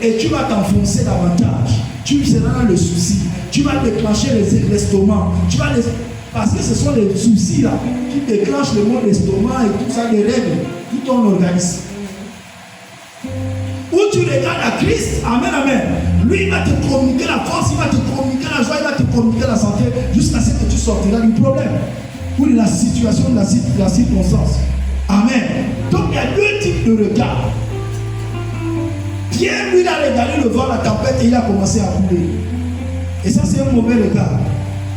et tu vas t'enfoncer davantage. Tu seras dans le souci. Tu vas déclencher l'estomac. Parce que ce sont les soucis là qui déclenchent le mot d'estomac et tout ça, les règles, tout ton organisme. Ou tu regardes à Christ, amen, amen. Lui, il va te communiquer la force, il va te communiquer la joie, il va te communiquer la santé, jusqu'à ce que tu sortiras du problème ou de la situation, de la circonstance. Amen. Donc il y a deux types de regards. Pierre, lui, il a regardé le vent, la tempête et il a commencé à couler. Et ça, c'est un mauvais regard.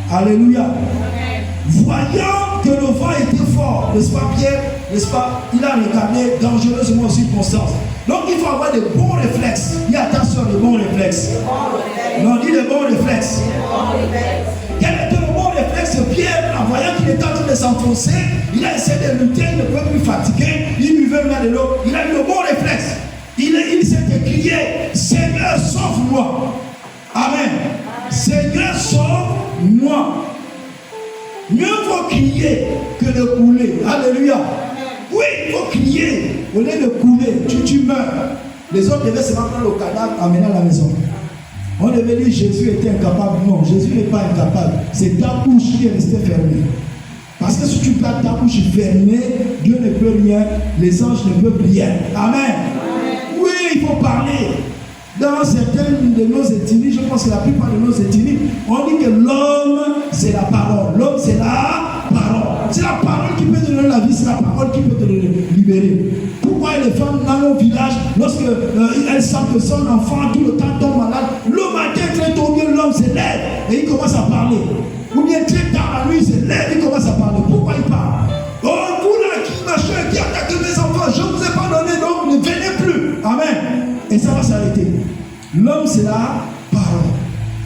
Alléluia. Voyant que le vent était fort, n'est-ce pas Pierre, n'est-ce pas, il a regardé dangereusement aux circonstances. Donc il faut avoir des bons réflexes. Dis attention, les bons réflexes. Non, dis les bons réflexes. Quel était le bon réflexe? Pierre, en voyant qu'il était en train de s'enfoncer, il a essayé de lutter, il ne pouvait plus fatiguer, il buvait même de l'eau. Il a eu le bon réflexe. Il s'est écrié, Seigneur, sauve-moi. Amen. Seigneur, sauve-moi. Mieux vaut crier que de couler. Alléluia. Oui, il faut crier. Au lieu de couler, tu meurs. Les autres devaient seulement prendre le cadavre, amener à la maison. On devait dire Jésus était incapable. Non, Jésus n'est pas incapable. C'est ta bouche qui est restée fermée. Parce que si tu gardes ta bouche fermée, Dieu ne peut rien, les anges ne peuvent rien. Amen. Oui, il faut parler. Dans certaines de nos ethnies, je pense que la plupart de nos ethnies, on dit que l'homme, c'est la parole. L'homme, c'est la parole. C'est la parole qui peut te donner la vie, c'est la parole qui peut te libérer. Pourquoi les femmes dans nos villages, lorsque elles sentent que son enfant tout le temps tombe malade, le matin très tôt, l'homme se lève et il commence à parler. Ou bien très tard à lui, il se lève et il commence à parler. Pourquoi il parle? Oh, vous là qui machin, qui attaque mes enfants, je ne vous ai pas donné, donc ne venez plus. Amen. Et ça va s'arrêter. L'homme, c'est la parole.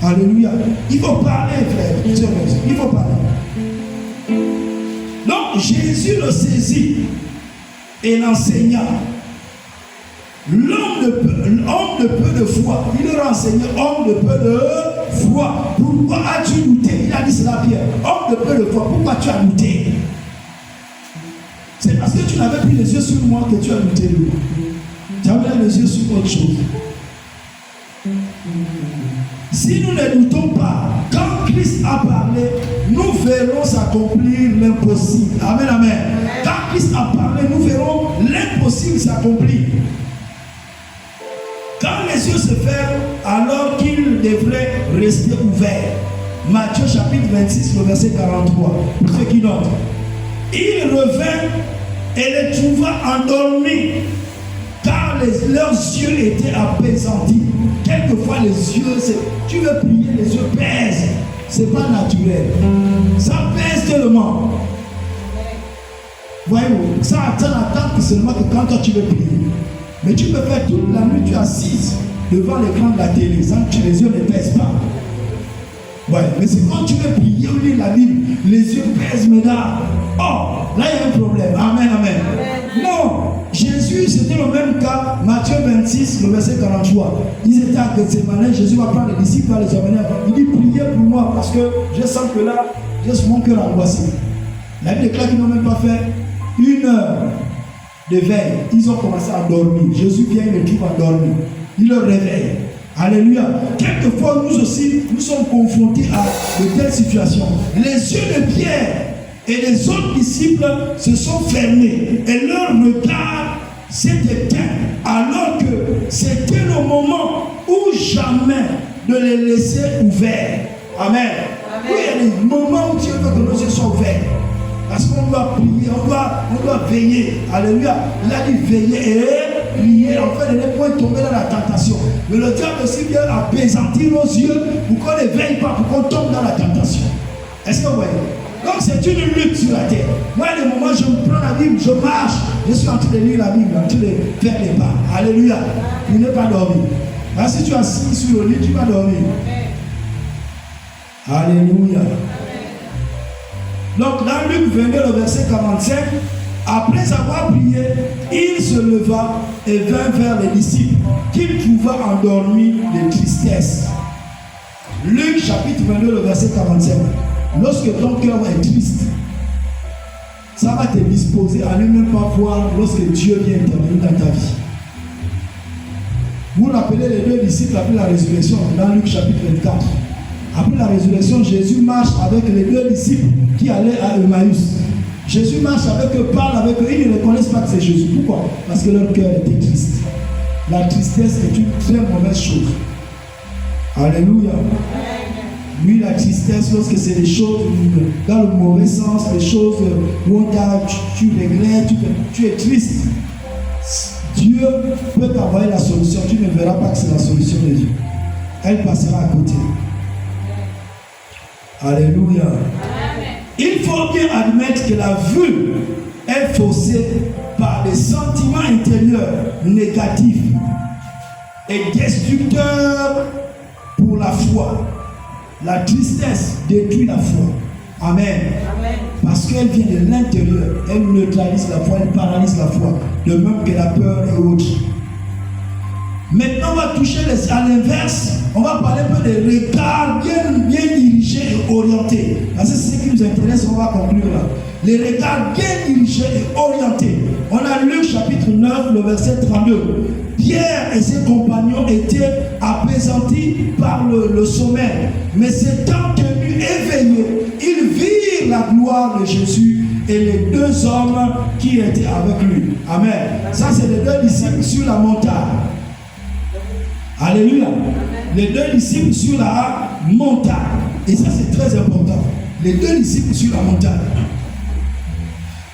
Alléluia. Il faut parler, frère. Il faut parler. Donc, Jésus le saisit et l'enseigna. L'homme de peu de foi. Il leur a enseigné, homme de peu de foi. Pourquoi as-tu douté? Il a dit cela à Pierre. Homme de peu de foi, pourquoi tu as douté? C'est parce que tu n'avais plus les yeux sur moi que tu as douté. Tu avais les yeux sur autre chose. Si nous ne doutons pas, quand Christ a parlé, nous verrons s'accomplir l'impossible. Amen, amen. Quand Christ a parlé, nous verrons l'impossible s'accomplir. Quand les yeux se ferment, alors qu'ils devraient rester ouverts. Matthieu chapitre 26, le verset 43. Pour ceux qui notent. Il revint et les trouva endormis, car leurs yeux étaient apaisantis. Quelquefois les yeux, tu veux prier, les yeux pèsent. C'est pas naturel. Ça pèse tellement. Voyez-vous, ça attend seulement que quand toi tu veux prier. Mais tu peux faire toute la nuit, tu es assise devant l'écran de la télé, sans que les yeux ne pèsent pas. Ouais, mais c'est quand tu veux prier ou lire la Bible, les yeux pèsent maintenant. Oh, là il y a un problème. Amen, amen. Non, Jésus, c'était le même cas. Matthieu 26, le verset 43. Ils étaient à Gethsemane, Jésus va prendre les disciples, va les emmener. Il dit, priez pour moi, parce que je sens que là, j'ai mon cœur angoissé. La Bible déclare qu'ils n'ont même pas fait 1 heure de veille, ils ont commencé à dormir. Jésus vient, il les trouve endormis. Il le réveille. Alléluia. Quelquefois, nous aussi, nous sommes confrontés à de telles situations. Les yeux de Pierre et les autres disciples se sont fermés et leur regard s'est éteint, alors que c'était le moment où jamais de les laisser ouverts. Amen. Oui, il y a des moments où Dieu veut que nos yeux soient ouverts. Parce qu'on doit prier, on doit veiller. Alléluia. Il a dit veiller et prier. En fait, ne pas tomber dans la tentation. Mais le diable aussi vient apaisantir nos yeux pour qu'on ne veille pas, pour qu'on tombe dans la tentation. Est-ce que vous voyez? Donc c'est une lutte sur la terre. Moi, à des moments, je me prends la Bible, je marche, je suis en train de lire la Bible, en train de faire les pas. Alléluia. Pour ne pas dormir. Alors, si tu es assis sur le lit, tu vas dormir. Alléluia. Donc dans Luc 22, le verset 45, après avoir prié, il se leva et vint vers les disciples qu'il trouva endormis de tristesse. Luc chapitre 22, le verset 45. Lorsque ton cœur est triste, ça va te disposer à ne même pas voir lorsque Dieu vient intervenir dans ta vie. Vous vous rappelez les deux disciples après la résurrection dans Luc chapitre 24. Après la résurrection, Jésus marche avec les deux disciples qui allaient à Emmaüs. Jésus marche avec eux, parle avec eux, ils ne reconnaissent pas que c'est Jésus. Pourquoi? Parce que leur cœur était triste. La tristesse est une très mauvaise chose. Alléluia. Oui, la tristesse, lorsque c'est des choses dans le mauvais sens, des choses où tu regrettes, tu es triste, Dieu peut t'envoyer la solution. Tu ne verras pas que c'est la solution de Dieu. Elle passera à côté. Alléluia. Il faut bien admettre que la vue est faussée par des sentiments intérieurs négatifs et destructeurs pour la foi. La tristesse détruit la foi. Amen. Amen. Parce qu'elle vient de l'intérieur. Elle neutralise la foi, elle paralyse la foi. De même que la peur et autres. Maintenant, on va toucher à l'inverse. On va parler un peu des regards bien dirigés et orientés. Parce que c'est ce qui nous intéresse, on va conclure là. Les regards bien dirigés et orientés. On a Luc chapitre 9, le verset 32. Pierre et ses compagnons étaient apaisantis par le sommeil. Mais s'étant tenus éveillés, ils virent la gloire de Jésus et les deux hommes qui étaient avec lui. Amen. Ça, c'est les deux disciples sur la montagne. Alléluia. Les deux disciples sur la montagne. Et ça, c'est très important. Les deux disciples sur la montagne.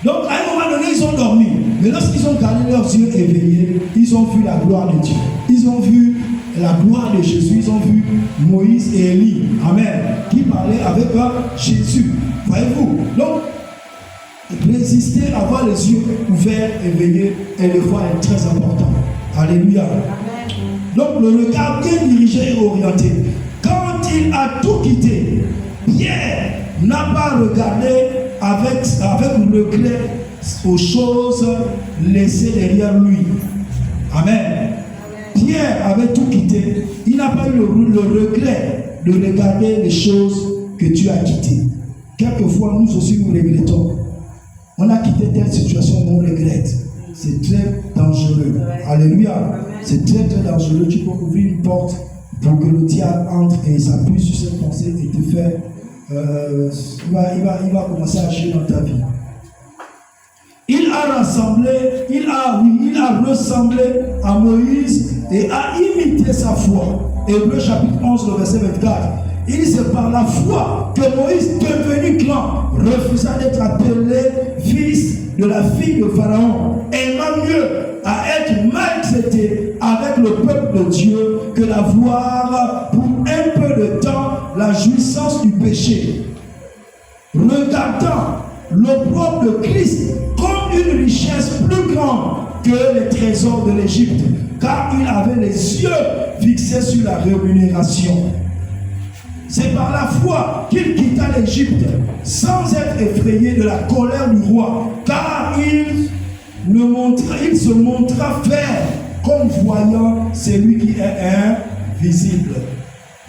Donc, à un moment donné, ils ont dormi. Mais lorsqu'ils ont gardé leurs yeux éveillés, ils ont vu la gloire de Dieu. Ils ont vu la gloire de Jésus. Ils ont vu Moïse et Élie. Amen. Qui parlaient avec Jésus. Voyez-vous? Donc, résister, avoir les yeux ouverts, éveillés, et le voir est très important. Alléluia. Amen. Donc, le regard bien dirigé et orienté. Quand il a tout quitté, Pierre n'a pas regardé avec regret aux choses laissées derrière lui. Amen. Pierre avait tout quitté. Il n'a pas eu le regret de regarder les choses que Dieu a quittées. Quelquefois, nous aussi, nous regrettons. On a quitté telle situation, on regrette. C'est très dangereux. Alléluia. C'est très très dangereux. Tu peux ouvrir une porte pour que le diable entre et s'appuie sur cette pensée et te fait. Il va commencer à agir dans ta vie. Il a ressemblé à Moïse et a imité sa foi. Hébreux chapitre 11, le verset 24. Il c'est par la foi que Moïse, devenu grand, refusa d'être appelé fils de la fille de Pharaon, aimant mieux à être maltraité avec le peuple de Dieu que d'avoir pour un peu de temps la jouissance du péché. Regardant l'opprobre de Christ comme une richesse plus grande que les trésors de l'Égypte, car il avait les yeux fixés sur la rémunération. C'est par la foi qu'il quitta l'Égypte sans être effrayé de la colère du roi, car il se montra ferme comme voyant celui qui est invisible.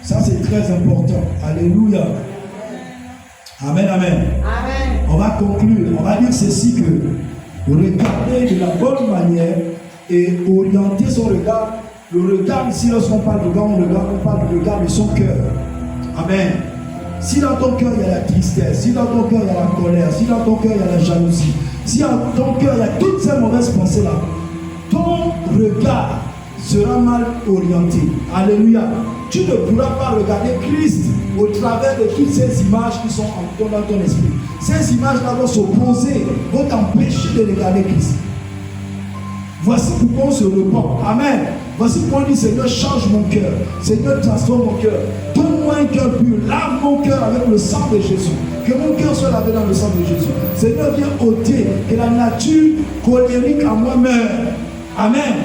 Ça, c'est très important. Alléluia. Amen, amen. Amen. On va conclure. On va dire ceci que regarder de la bonne manière et orienter son regard. Le regard ici, lorsqu'on parle de regard, on parle du regard de son cœur. Amen. Si dans ton cœur il y a la tristesse, si dans ton cœur il y a la colère, si dans ton cœur il y a la jalousie, si dans ton cœur il y a toutes ces mauvaises pensées-là, ton regard sera mal orienté. Alléluia. Tu ne pourras pas regarder Christ au travers de toutes ces images qui sont dans ton esprit. Ces images-là vont s'opposer, vont t'empêcher de regarder Christ. Voici pourquoi on se repent. Amen. Voici pourquoi on dit, Seigneur, change mon cœur. Seigneur, transforme mon cœur. Donne-moi un cœur pur. Lave mon cœur avec le sang de Jésus. Que mon cœur soit lavé dans le sang de Jésus. Seigneur, viens ôter que la nature colérique en moi meure. Amen.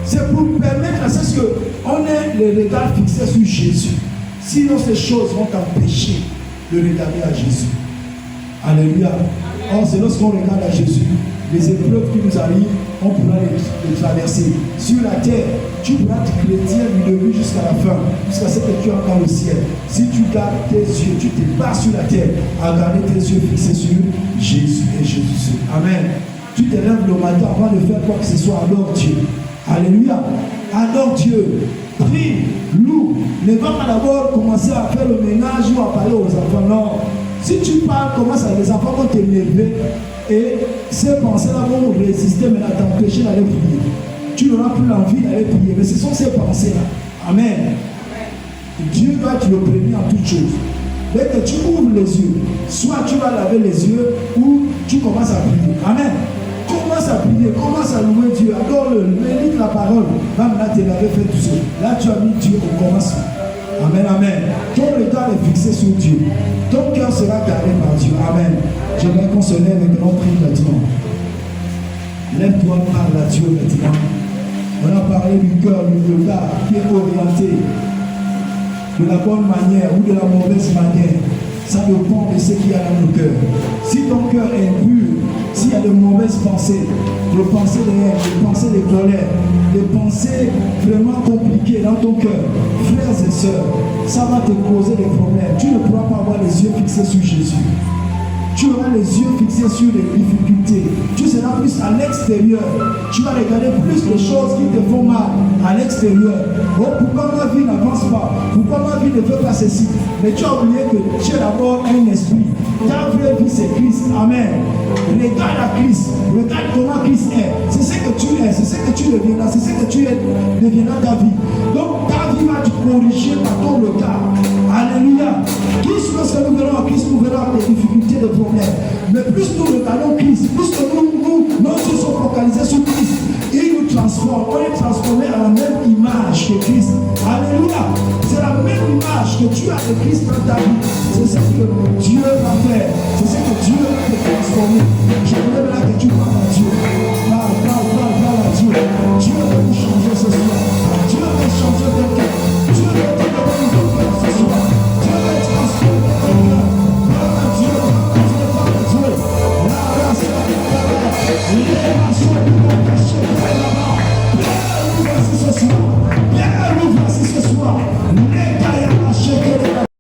C'est pour permettre à ce qu'on ait le regard fixé sur Jésus. Sinon, ces choses vont t'empêcher de regarder à Jésus. Alléluia. Or, c'est lorsqu'on regarde à Jésus, les épreuves qui nous arrivent, on pourra les traverser. Sur la terre, tu pourras te chrétien du début jusqu'à la fin, jusqu'à ce que tu entres dans le ciel. Si tu gardes tes yeux, tu te bats sur la terre, à garder tes yeux fixés sur Jésus et Jésus seul. Amen. Tu te lèves le matin avant de faire quoi que ce soit, adore Dieu. Alléluia. Adore Dieu. Prie, loue. Ne va pas d'abord commencer à faire le ménage ou à parler aux enfants. Non. Si tu parles, les enfants vont t'énerver et ces pensées-là vont résister, mais à t'empêcher d'aller prier. Tu n'auras plus l'envie d'aller prier. Mais ce sont ces pensées-là. Amen. Dieu doit être le premier en toutes choses. Dès que tu ouvres les yeux, soit tu vas laver les yeux ou tu commences à prier. Amen. Commence à prier, commence à louer Dieu, adore-le, médite la parole. Maintenant, tu l'avais fait tout seul. Là, tu as mis Dieu au commencement. Amen, amen. Ton regard est fixé sur Dieu. Ton cœur sera gardé par Dieu. Amen. J'aimerais qu'on se lève et que l'on prie maintenant. Lève-toi, parle à Dieu maintenant. On a parlé du cœur, du regard qui est orienté de la bonne manière ou de la mauvaise manière. Ça dépend de ce qu'il y a dans nos cœurs. Si ton cœur est impur, s'il y a de mauvaises pensées, des pensées de haine, des pensées de colère, des pensées vraiment compliquées dans ton cœur, frères et sœurs, ça va te causer des problèmes. Tu ne pourras pas avoir les yeux fixés sur Jésus. Tu auras les yeux fixés sur les difficultés. Tu seras plus à l'extérieur. Tu vas regarder plus les choses qui te font mal à l'extérieur. Oh, pourquoi ma vie n'avance pas? Pourquoi ma vie ne fait pas ceci? Mais tu as oublié que tu es d'abord un esprit. Ta vraie vie, c'est Christ. Amen. Regarde à Christ. Regarde comment Christ est. C'est ce que tu es. C'est ce que tu deviendras. C'est ce que tu deviendras ta vie. Donc ta vie va te corriger par ton regard. Alléluia. Plus lorsque nous verrons à Christ, nous verrons des difficultés, des problèmes. Mais plus nous regardons Christ, plus que nos yeux sont focalisés sur Christ, il nous transforme. On est transformé à la même image que Christ. Alléluia. C'est la même image que tu as de Christ dans ta vie. C'est ce que Dieu va faire. C'est ce que Dieu va te transformer. Je voulais là que tu parles à Dieu. Parle à Dieu. Dieu veut vous changer ce soir. Dieu veut changer ton cœur. Dieu veut te donner une